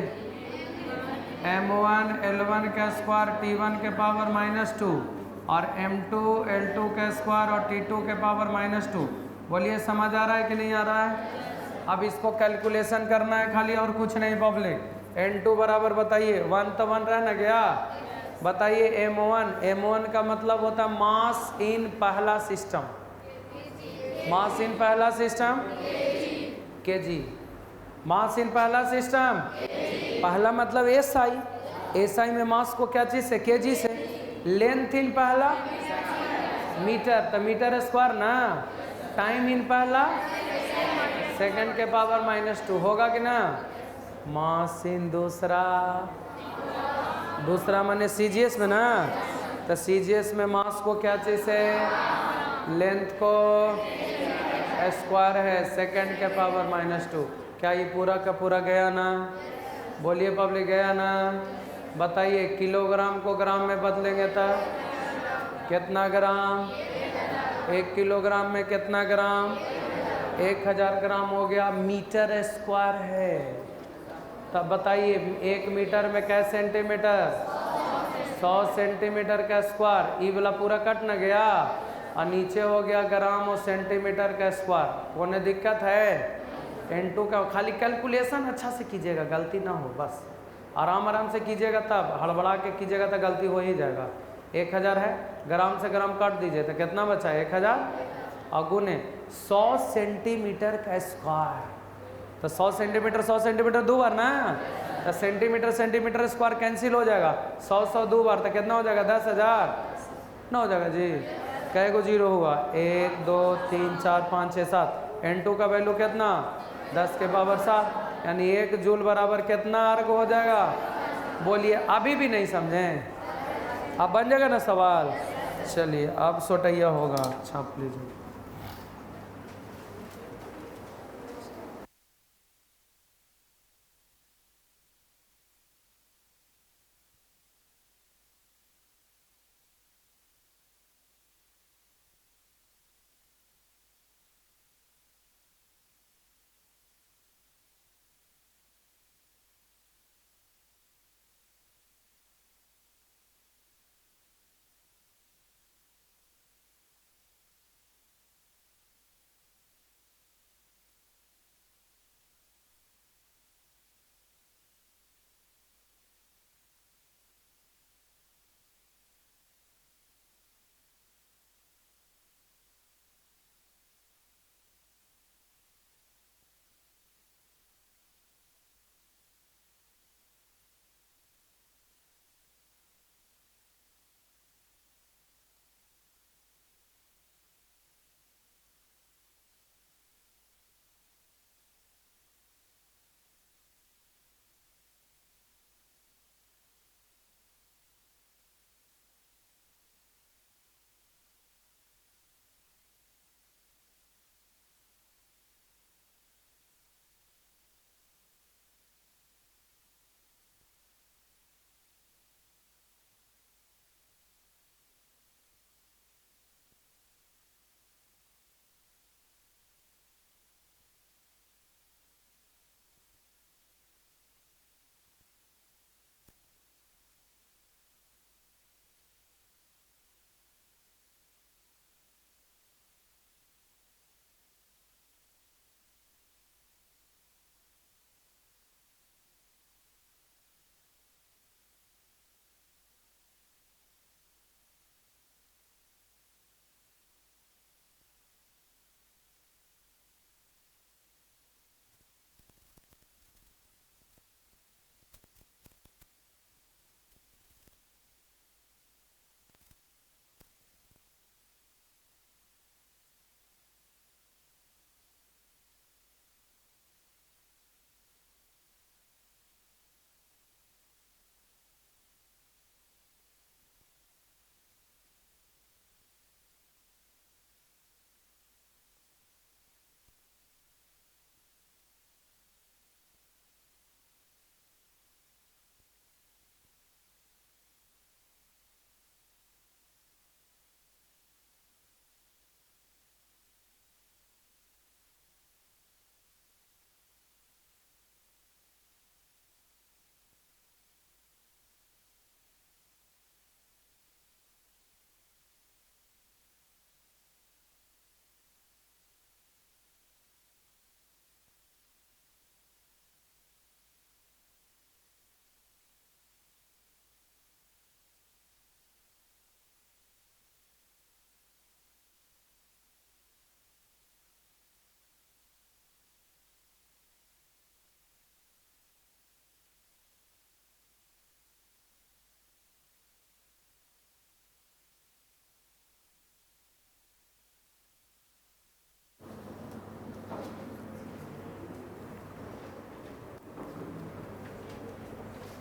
m1 l1 का स्क्वायर t1 के पावर -2 और m2 l2 का स्क्वायर और t2 के पावर -2। बोलिए समझ आ रहा है कि नहीं आ रहा है। अब इसको कैलकुलेशन करना है खाली, और कुछ नहीं पब्लिक। n2 बराबर बताइए, 1 तो 1 रहना गया, बताइए m1, m1 का मतलब होता है मास इन पहला सिस्टम, मास इन पहला सिस्टम केजी, मास इन पहला सिस्टम, पहला मतलब एसआई, एसआई में मास को क्या चीज से, केजी से। लेंथ इन पहला मीटर, तो मीटर स्क्वायर ना। टाइम इन पहला सेकंड के पावर -2, होगा कि ना। मास इन दूसरा, दूसरा माने सीजीएस में ना, तो सीजीएस में मास को क्या चीज से, लेंथ को स्क्वायर है, सेकंड के पावर -2। क्या ये पूरा का पूरा गया ना, बोलिए पब्लिक, गया ना। बताइए किलोग्राम को ग्राम में बदलेंगे तो कितना ग्राम, 1 किलोग्राम में कितना ग्राम, 1000 ग्राम हो गया, मीटर स्क्वायर है। तब बताइए 1 मीटर में क्या सेंटीमीटर, 100 सेंटीमीटर का स्क्वायर, ये वाला पूरा कट न गया, और नीचे हो गया ग्राम और सेंटीमीटर का स्क्वायर। कोने दिक्कत है, n2 का खाली कैलकुलेशन अच्छा से कीजिएगा, गलती ना हो, बस आराम आराम से कीजिएगा, तब हड़बड़ा के कीजिएगा तो गलती हो ही जाएगा। 1000 है, ग्राम से ग्राम काट दीजिए तो कितना बचा, 1000, और गुने 100 सेंटीमीटर का स्क्वायर, तो 100 सेंटीमीटर 100 सेंटीमीटर 2 बार ना, तो सेंटीमीटर सेंटीमीटर स्क्वायर कैंसिल हो जाएगा, 100 100 2 बार, तो कितना हो जाएगा, 10,000 ना हो जाएगा जी। कै को जीरो हुआ, 1 2 3 4 5 6 7। n2 का वैल्यू कितना, 10 के पावर 7, यानी 1 जूल बराबर कितना अर्ग हो जाएगा। बोलिए, अभी भी नहीं समझें, अब बन जाएगा ना सवाल। चलिए अब सोटैया होगा, छाप लीजिए।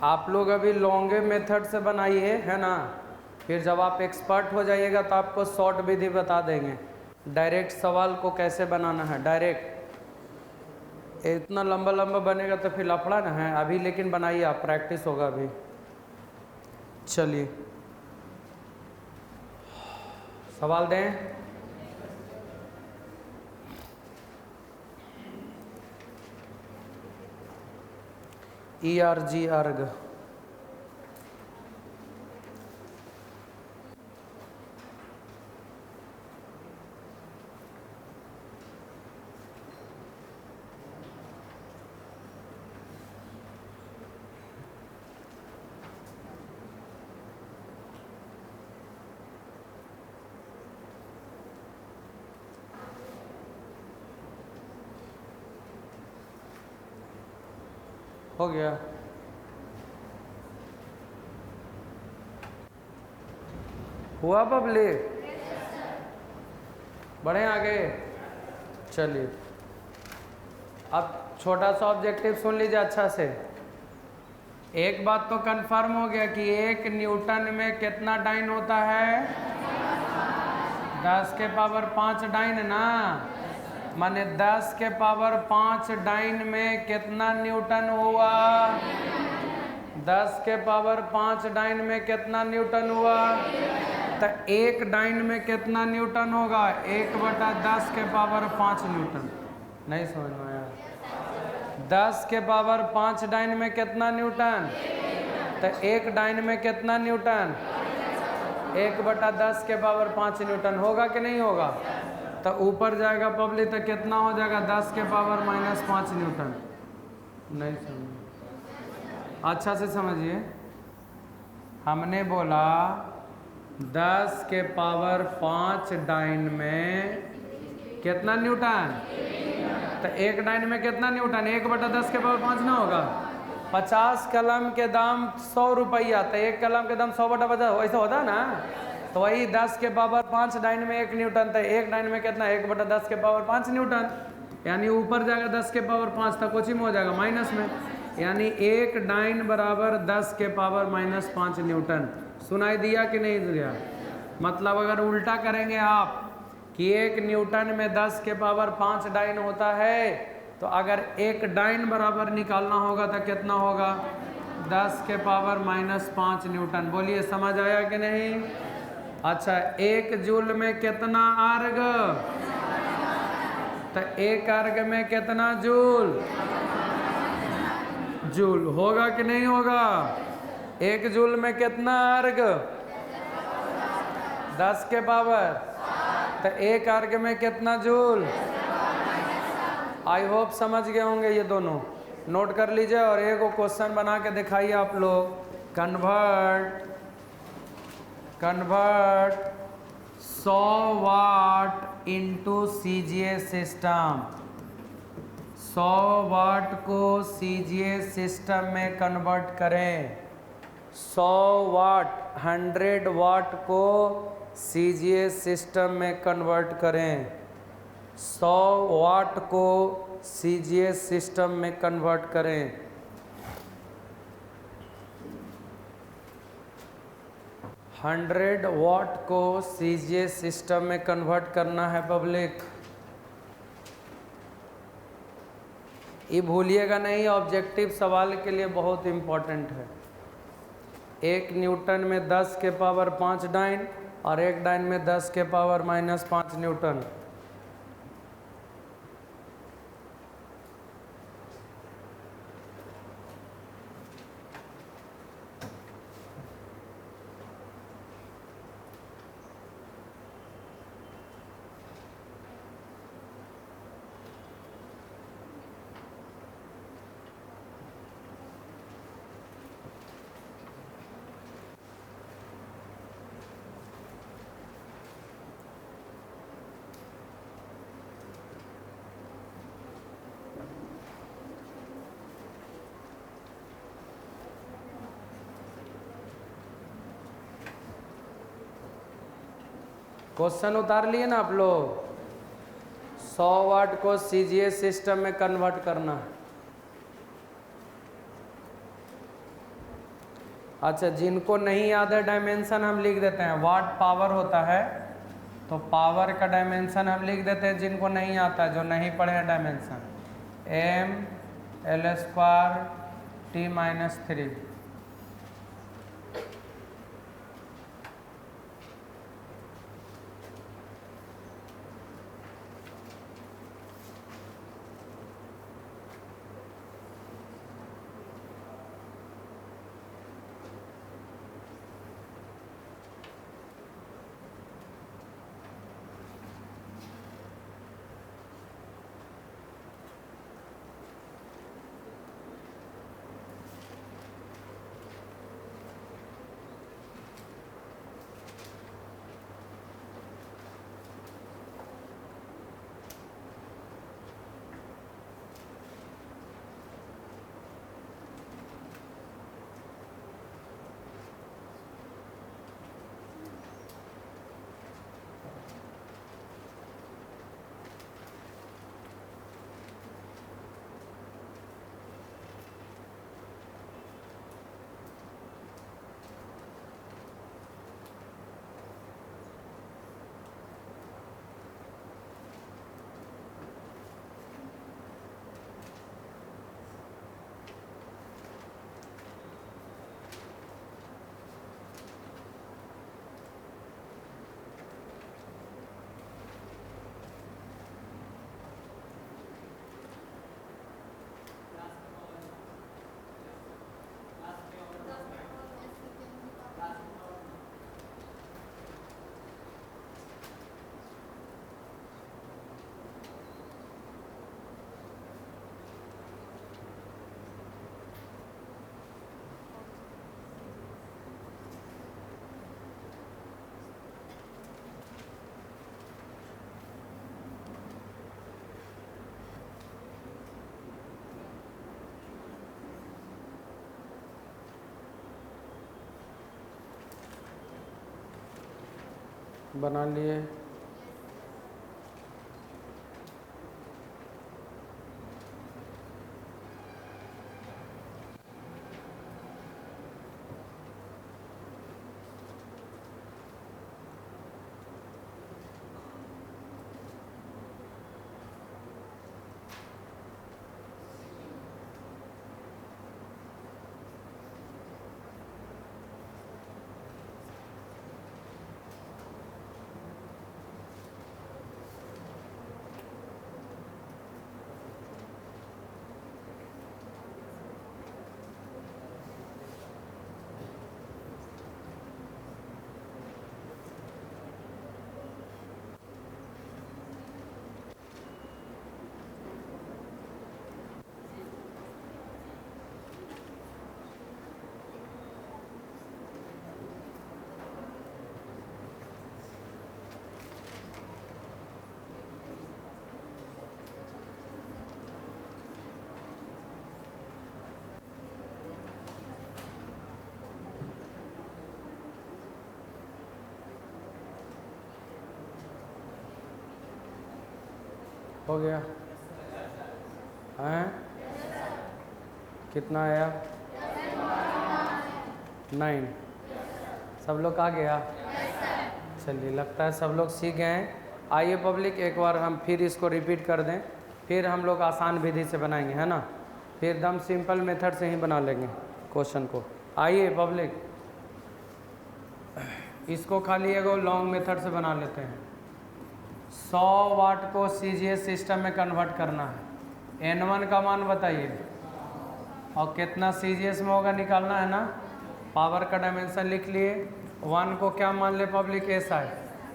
आप लोग अभी लॉन्गे मेथड से बनाइए, है ना, फिर जब आप एक्सपर्ट हो जाइएगा तो आपको शॉर्ट विधि बता देंगे डायरेक्ट सवाल को कैसे बनाना है। डायरेक्ट इतना लंबा लंबा बनेगा तो फिर लफड़ा ना है अभी, लेकिन बनाइए आप, प्रैक्टिस होगा अभी। चलिए सवाल दें। ERG अर्ग, हो गया। हुआ पब्लिक? बढ़े आगे। चलिए अब छोटा सा ऑब्जेक्टिव सुन लीजिए अच्छा से। एक बात तो कंफर्म हो गया कि 1 न्यूटन में कितना डाइन होता है? 10 के पावर 5 डाइन ना, माने 10 के पावर 5 डाइन में कितना न्यूटन हुआ? 10 के पावर 5 डाइन में कितना न्यूटन हुआ? तो 1 डाइन में कितना न्यूटन होगा? 1/10 के पावर 5 न्यूटन। नहीं समझ में आया? 10 के पावर 5 डाइन में कितना न्यूटन? तो 1 डाइन में कितना न्यूटन? 1/10 के पावर 5 न्यूटन। होगा कि नहीं होगा? तो ऊपर जाएगा पब्लिक तो कितना हो जाएगा? 10 के पावर -5 न्यूटन। नहीं समझ? अच्छा से समझिए, हमने बोला 10 के पावर 5 डाइन में कितना न्यूटन? तो 1 डाइन में कितना न्यूटन? 1/10 के पावर 5 ना होगा? 50 कलम के दाम 100 रुपया, तो 1 कलम के दाम 100/50 वैसा होता ना। तो वही 10 के पावर 5 डाइन में 1 न्यूटन, तो 1 डाइन में कितना? 1/10 के पावर 5 न्यूटन। यानी ऊपर जाएगा 10 के पावर 5 तक कोची में हो जाएगा माइनस में, यानी 1 डाइन बराबर 10 के पावर -5 न्यूटन। सुनाई दिया कि नहीं दिया? मतलब अगर उल्टा करेंगे आप कि 1 न्यूटन में 10 के पावर 5 डाइन होता है, तो अगर 1 डाइन बराबर निकालना होगा तो कितना होगा? 10 के पावर -5 न्यूटन। बोलिए समझ आया कि नहीं? अच्छा, 1 जूल में कितना अर्ग? तो 1 अर्ग में कितना जूल? जूल। होगा कि नहीं होगा? 1 जूल में कितना अर्ग? 10 के पावर, तो 1 अर्ग में कितना जूल? आई होप समझ गए होंगे ये दोनों। नोट कर लीजिए और एक क्वेश्चन बना के दिखाइए आप लोग। कन्वर्ट 100 वाट इंटू CGA सिस्टम। 100 वाट को CGA सिस्टम में कन्वर्ट करें। 100 वाट 100 वाट को CGA सिस्टम में कन्वर्ट करें। 100 वाट को CGA सिस्टम में कन्वर्ट करें। 100 वाट को CGA सिस्टम में कन्वर्ट करना है पब्लिक। ये भूलिएगा नहीं, ऑब्जेक्टिव सवाल के लिए बहुत इम्पोर्टेंट है। 1 न्यूटन में 10 के पावर 5 डाइन और 1 डाइन में 10 के पावर -5 न्यूटन। क्वेश्चन उतार लिए ना आप लोग? 100 वाट को CGA सिस्टम में कन्वर्ट करना है। अच्छा, जिनको नहीं याद है डायमेंशन हम लिख देते हैं, वाट पावर होता है तो पावर का डायमेंशन हम लिख देते हैं, जिनको नहीं आता है, जो नहीं पढ़े हैं डायमेंशन, m L² T-3। बना लिए? हो गया? हैं? कितना आया? 9। सब लोग आ गया? चलिए, लगता है सब लोग सीख गए हैं। आइए पब्लिक, एक बार हम फिर इसको रिपीट कर दें, फिर हम लोग आसान विधि से बनाएंगे, है ना? फिर एकदम सिंपल मेथड से ही बना लेंगे क्वेश्चन को। आइए पब्लिक, इसको खाली एगो लॉन्ग मेथड से बना लेते हैं। 100 वाट को CGS सिस्टम में कन्वर्ट करना है। N1 का मान बताइए, और कितना CGS में होगा निकालना है ना। पावर का डायमेंशन लिख लिए। 1 को क्या मान ले पब्लिक? SI।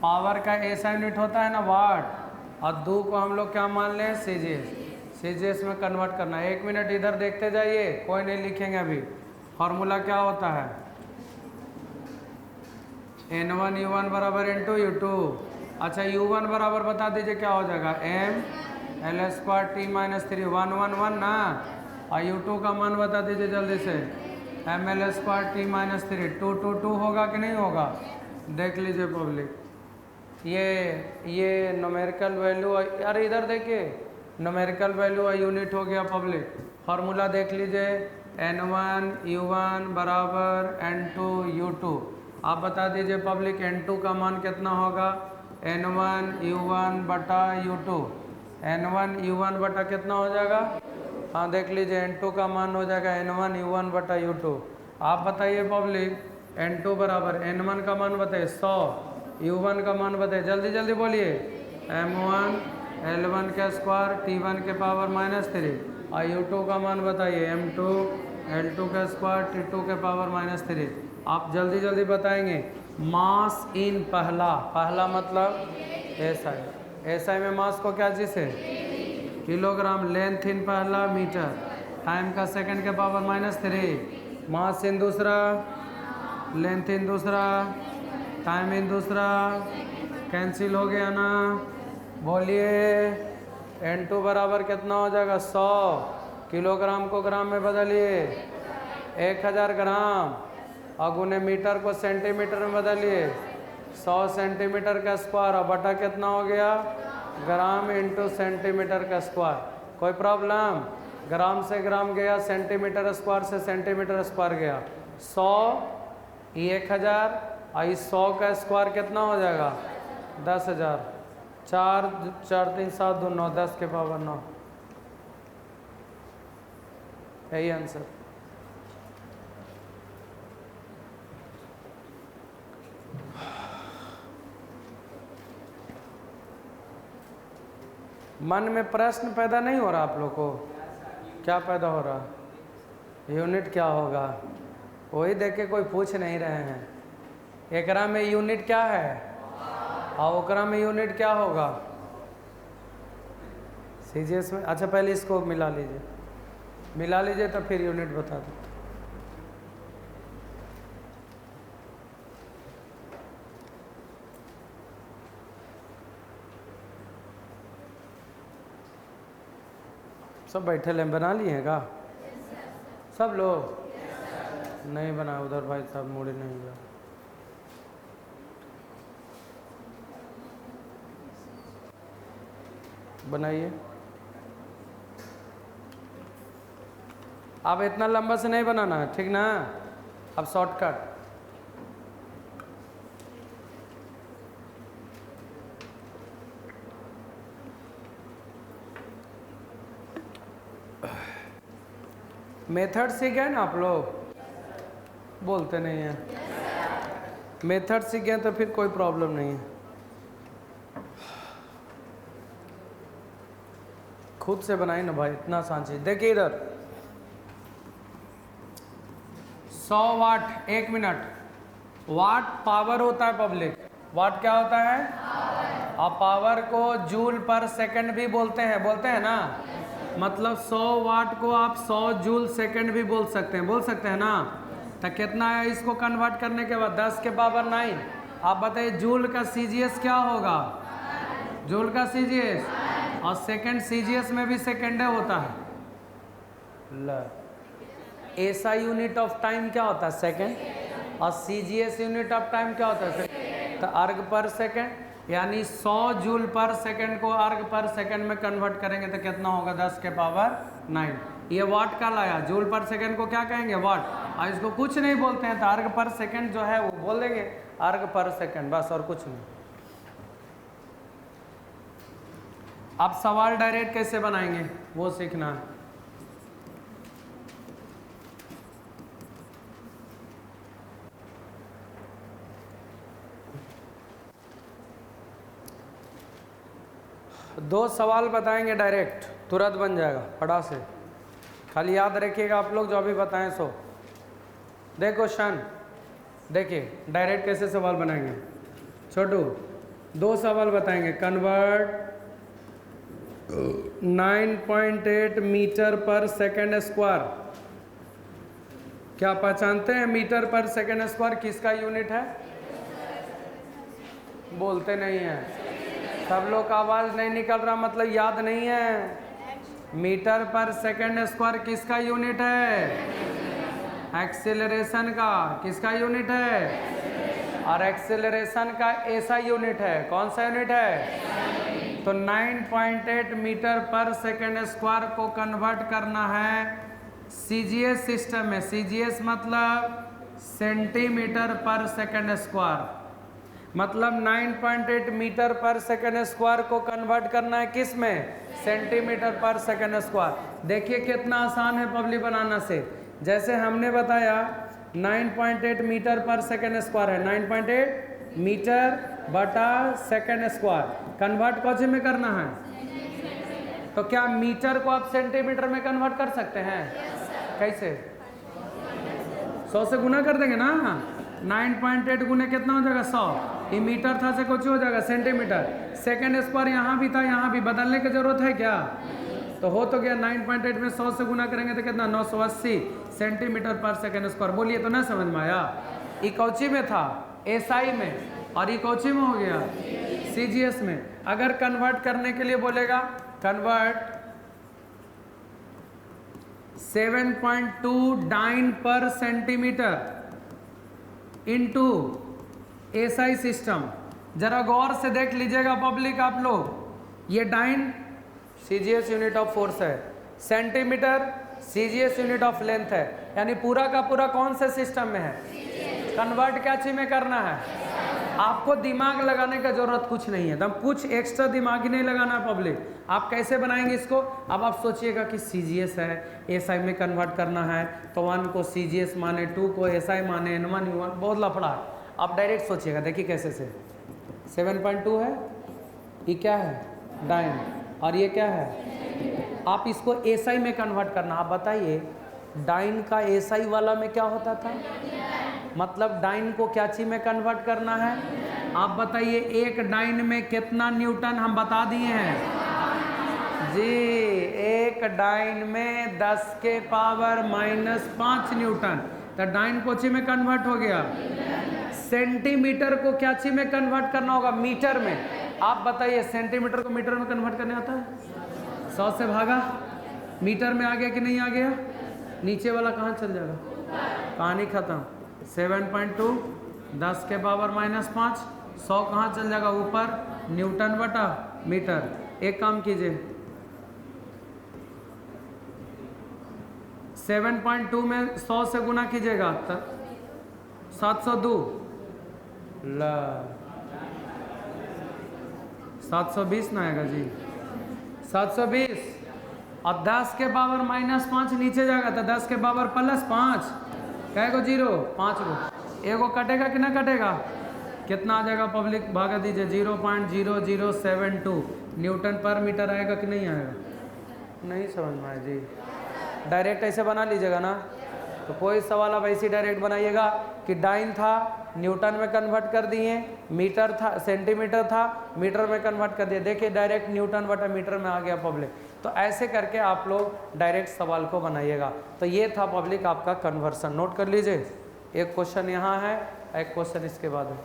पावर का SI यूनिट होता है ना वाट, और 2 को हम लोग क्या मान लें? CGS में कन्वर्ट करना है। 1 मिनट इधर देखते जाइए, कोई नहीं लिखेंगे अभी। फॉर्मूला क्या होता है? N1 U1 बराबर इंटू U2। अच्छा, U1 बराबर बता दीजिए क्या हो जाएगा? M L² T-3 1 1 1 ना। और U2 का मान बता दीजिए जल्दी से। M L² T-3 2 2 2 होगा कि नहीं होगा? देख लीजिए पब्लिक, ये न्यूमेरिकल वैल्यू, अरे इधर देखिए, न्यूमेरिकल वैल्यू और यूनिट हो गया पब्लिक। फार्मूला देख लीजिए, N1 U1 बराबर N2 U2। आप बता दीजिए पब्लिक N2 का मान कितना होगा? N1 U1 बटा U2। N1 U1 बटा कितना हो जाएगा? हाँ देख लीजिए N2 का मान हो जाएगा N1 U1 बटा U2। आप बताइए पब्लिक N2 बराबर N1 का मान बताइए 100, U1 का मान बताइए, जल्दी जल्दी बोलिए। M1 L1 का स्क्वायर T1 के पावर -3 और U2 का मान बताइए M2 L2 का स्क्वायर T2 के पावर -3। आप जल्दी जल्दी बताएंगे। मास इन पहला मतलब SI में मास को क्या चीज़ है? किलोग्राम। लेंथ इन पहला मीटर, टाइम का सेकंड के पावर -3। मास इन दूसरा, लेंथ इन दूसरा, टाइम इन दूसरा, कैंसिल हो गया ना? बोलिए N2 बराबर कितना हो जाएगा? 100। किलोग्राम को ग्राम में बदलिए 1000 ग्राम और गुने मीटर को सेंटीमीटर में बदलिए 100 सेंटीमीटर का स्क्वायर और बटा कितना हो गया? ग्राम इंटू सेंटीमीटर का स्क्वायर। कोई प्रॉब्लम? ग्राम से ग्राम गया, सेंटीमीटर स्क्वायर से सेंटीमीटर स्क्वायर गया। 100 1000 और इस 100 का स्क्वायर कितना हो जाएगा? 10,000। 4 4 3 7 2 9 10 के पावर 9। यही आंसर। मन में प्रश्न पैदा नहीं हो रहा आप लोग को? क्या पैदा हो रहा? यूनिट क्या होगा? वही देख के कोई पूछ नहीं रहे हैं। एकरा में यूनिट क्या है और ओकरा में यूनिट क्या होगा? सीजीएस में। अच्छा पहले इसको मिला लीजिए तो फिर यूनिट बता दो। सब बैठे ले बना लिए हैं का? सब लोग नहीं बना। उधर भाई साहब मुड़े नहीं गया। बनाइए। अब इतना लंबा से नहीं बनाना है, ठीक ना? अब शॉर्टकट। मेथड सीख गए ना आप लोग? बोलते नहीं हैं। मेथड सीख गए तो फिर कोई प्रॉब्लम नहीं है। खुद से बनाई ना भाई, इतना आसान चीज। देखिए इधर 100 वाट 1 मिनट। वाट पावर होता है पब्लिक। वाट क्या होता है? और पावर को जूल पर सेकंड भी बोलते हैं ना? मतलब 100 वाट को आप 100 जूल सेकंड भी बोल सकते हैं ना? तो कितना है इसको कन्वर्ट करने के बाद? 10 के पावर 9। आप बताइए जूल का सीजीएस क्या होगा? जूल का सीजीएस और सेकंड सीजीएस में भी सेकंड होता है। एसआई यूनिट ऑफ टाइम क्या होता है? सेकंड। और सीजीएस यूनिट ऑफ टाइम क्या होता है? तो अर्ग पर सेकंड। यानी 100 जूल पर सेकंड को अर्ग पर सेकंड में कन्वर्ट करेंगे तो कितना होगा? 10 के पावर 9। ये वाट का लाया। जूल पर सेकंड को क्या कहेंगे? वाट। और इसको कुछ नहीं बोलते हैं तो अर्ग पर सेकंड जो है वो बोल देंगे अर्ग पर सेकंड, बस और कुछ नहीं। अब सवाल डायरेक्ट कैसे बनाएंगे वो सीखना है। दो सवाल बताएंगे डायरेक्ट, तुरंत बन जाएगा फटाक से। खाली याद रखिएगा आप लोग जो अभी बताएं सो। देखो क्वेश्चन देखिए डायरेक्ट कैसे सवाल बनाएंगे। छोटू 2 सवाल बताएंगे। कन्वर्ट 9.8 मीटर पर सेकंड स्क्वायर। क्या पहचानते हैं मीटर पर सेकंड स्क्वायर किसका यूनिट है? बोलते नहीं हैं। सब लोग का आवाज नहीं निकल रहा मतलब याद नहीं है। मीटर पर सेकंड स्क्वायर किसका यूनिट है? एक्सेलरेशन का। किसका यूनिट है? और एक्सेलरेशन का ऐसा यूनिट है। कौन सा यूनिट है? तो 9.8 मीटर पर सेकंड स्क्वायर को कन्वर्ट करना है सीजीएस सिस्टम में, सीजीएस मतलब सेंटीमीटर पर सेकंड स्क्वायर, मतलब 9.8 मीटर पर सेकंड स्क्वायर को कन्वर्ट करना है किस में, सेंटीमीटर पर सेकंड स्क्वायर। देखिए कितना आसान है पब्लिक बनाना से। जैसे हमने बताया 9.8 मीटर पर सेकंड स्क्वायर है, 9.8 मीटर बटा सेकंड स्क्वायर, कन्वर्ट कौन में करना है, तो क्या मीटर को आप सेंटीमीटर में कन्वर्ट कर सकते हैं? कैसे? 100 से गुना कर देंगे ना। 9.8 गुने कितना हो जाएगा 100, ये मीटर था से कुछ हो जाएगा सेंटीमीटर। सेकंड स्क्वायर यहाँ भी था, यहाँ भी, बदलने की जरूरत है क्या? तो हो तो गया 9.8 में 100 से गुना करेंगे तो कितना, 980 सेंटीमीटर पर सेकंड स्क्वायर। बोलिए तो ना समझ में आया? इकोची में था, एसआई में, और इकोची में हो गया सीजीएस में। अगर कन्वर्ट करने के लिए बोलेगा कन्वर्ट 7.2 डाइन पर सेंटीमीटर इनटू एसआई सिस्टम। जरा गौर से देख लीजिएगा पब्लिक आप लोग, ये dyne CGS unit of force है, centimetre CGS unit of length है, यानी पूरा का पूरा कौन से सिस्टम में है, कन्वर्ट क्या चीज में करना है। आपको दिमाग लगाने का जरूरत कुछ नहीं है, एकदम कुछ एक्स्ट्रा दिमाग ही नहीं लगाना है पब्लिक। आप कैसे बनाएंगे इसको? अब आप सोचिएगा कि सीजीएस है, एसआई में कन्वर्ट करना है, तो 1 को सीजीएस माने, 2 को एसआई माने, N1 U1, बहुत लफड़ा है। आप डायरेक्ट सोचिएगा, देखिए कैसे से 7.2 है, ये क्या है, डाइन, और ये क्या है, आप इसको एसआई में कन्वर्ट करना। आप बताइए डाइन का एसआई वाला में क्या होता था, मतलब डाइन को क्या चीज में कन्वर्ट करना है। आप बताइए एक डाइन में कितना न्यूटन हम बता दिए हैं जी, एक डाइन में 10 के पावर -5 न्यूटन, तो डाइन को ची में कन्वर्ट हो गया। सेंटीमीटर को क्या चीज में कन्वर्ट करना होगा, मीटर में। आप बताइए सेंटीमीटर को मीटर में कन्वर्ट करने आता है? 100 से भागा, मीटर में आ गया कि नहीं आ गया, नीचे वाला कहाँ चल जाएगा, कहानी खत्म। 7.2 10 के पावर -5, 100 कहाँ चल जाएगा ऊपर, न्यूटन बटा मीटर। एक काम कीजिए 7.2 में 100 से गुना कीजिएगा, 702 ला 720 ना आएगा जी, 720, और 10 के पावर -5 नीचे जाएगा तो 10 के पावर +5, क्या को 0, 5 को, एगो कटेगा कि ना कटेगा, कितना आ जाएगा पब्लिक भागा दीजिए, 0.0072 न्यूटन पर मीटर आएगा कि नहीं आएगा? नहीं समझ में आया जी, डायरेक्ट ऐसे बना लीजिएगा ना। तो कोई सवाल आप ऐसे डायरेक्ट बनाइएगा कि डाइन था, न्यूटन में कन्वर्ट कर दिए, मीटर था, सेंटीमीटर था, मीटर में कन्वर्ट कर दिए। देखिए डायरेक्ट न्यूटन बटा मीटर में आ गया पब्लिक। तो ऐसे करके आप लोग डायरेक्ट सवाल को बनाइएगा। तो ये था पब्लिक आपका कन्वर्सन, नोट कर लीजिए। एक क्वेश्चन यहाँ है, एक क्वेश्चन इसके बाद है।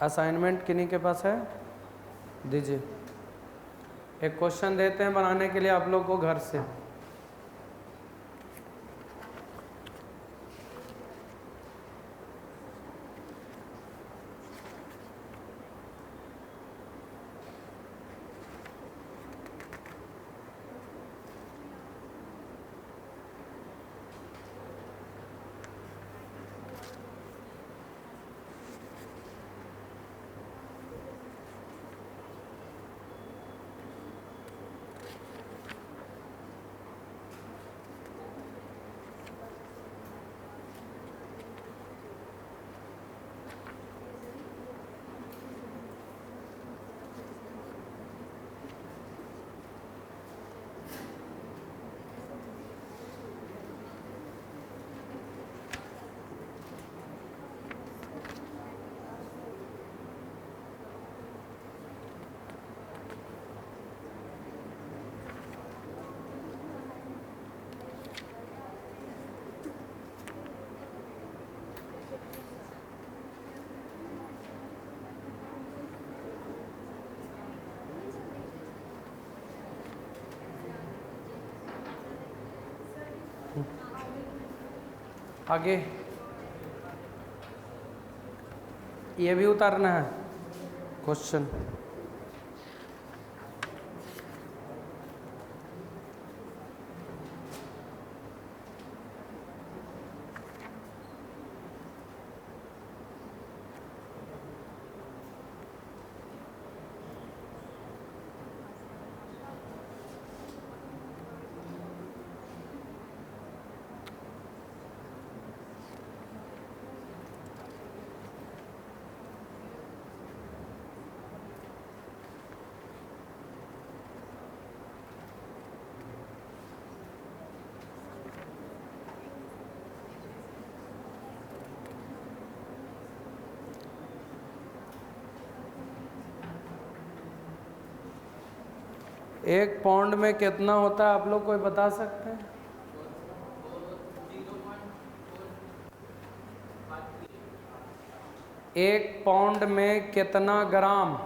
असाइनमेंट किन्हीं के पास है, दीजिए। एक क्वेश्चन देते हैं बनाने के लिए आप लोग को घर से। आगे ये भी उतारना है क्वेश्चन। 1 पाउंड में कितना होता है आप लोग कोई बता सकते हैं? एक पाउंड में कितना ग्राम?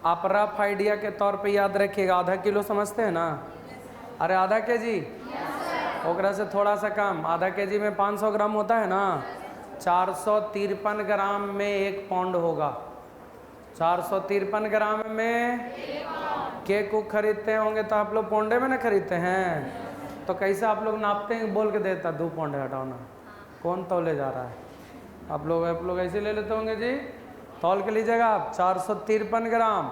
आप रफ आइडिया के तौर पे याद रखिएगा, आधा किलो समझते हैं ना? अरे आधा केजी, ओकरा से थोड़ा सा कम, आधा केजी में 500 ग्राम होता है ना, 453 ग्राम में 1 पाउंड होगा। 453 ग्राम में केक को खरीदते होंगे तो आप लोग पाउंडे में ना खरीदते हैं, तो कैसे आप लोग नापते हैं? बोल के देता 2 पाउंड हटाना, कौन तौले जा रहा है? आप लोग ऐसे ले लेते होंगे जी, तौल के लीजिएगा आप। 453 ग्राम,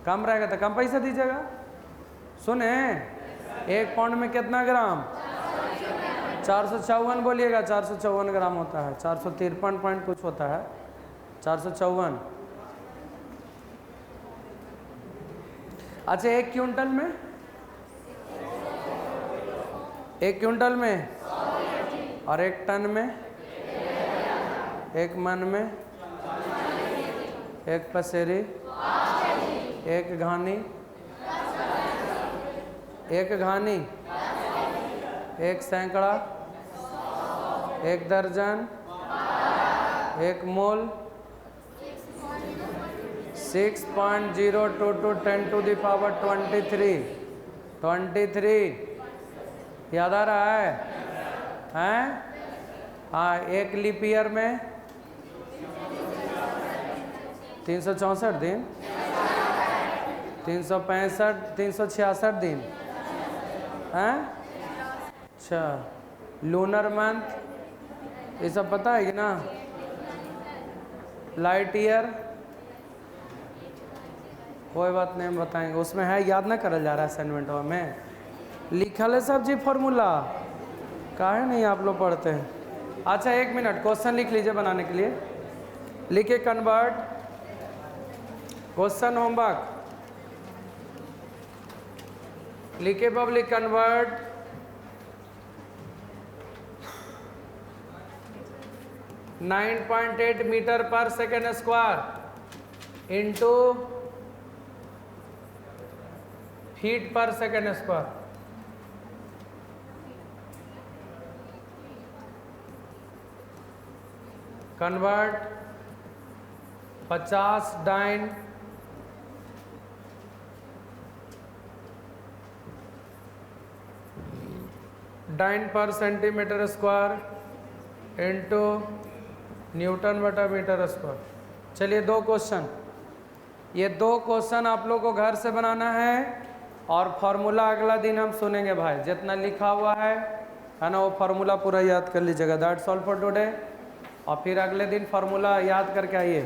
कम रहेगा तो कम पैसा दीजिएगा। सुने, 1 पाउंड में कितना ग्राम? 454 बोलिएगा, 454 ग्राम होता है। 453 पॉइंट कुछ होता है, 454। अच्छा, 1 क्विंटल में, 1 क्विंटल में, और 1 टन में, 1 मन में, 1 पसेरी, 1 घानी, 1 घानी, 1 सैकड़ा, 1 दर्जन, 1 मोल, 6.022 10 to the power 23 याद आ रहा है? हाँ, 1 लीप ईयर में 364 दिन, 365, 366 दिन हैं? अच्छा, लूनर मंथ ये सब पता है कि ना? लाइट ईयर, कोई बात नहीं, हम बताएंगे, उसमें है, याद ना करल जा रहा है असाइनमेंट में, लिखल है सब जी फॉर्मूला, काहे नहीं आप लोग पढ़ते हैं? अच्छा 1 मिनट, क्वेश्चन लिख लीजिए बनाने के लिए, लिखिए कन्वर्ट, क्वेश्चन होमवर्क लिखिए पब्लिक, कन्वर्ट 9.8 मीटर पर सेकेंड स्क्वायर इंटू फीट पर सेकेंड स्क्वायर। कन्वर्ट 50 डाइन पर सेंटीमीटर स्क्वायर इंटू न्यूटन बटा मीटर स्क्वायर। चलिए 2 क्वेश्चन, ये 2 क्वेश्चन आप लोग को घर से बनाना है और फार्मूला अगला दिन हम सुनेंगे भाई, जितना लिखा हुआ है ना वो फार्मूला पूरा याद कर लीजिएगा। दैट्स ऑल फॉर टुडे, और फिर अगले दिन फार्मूला याद करके आइए।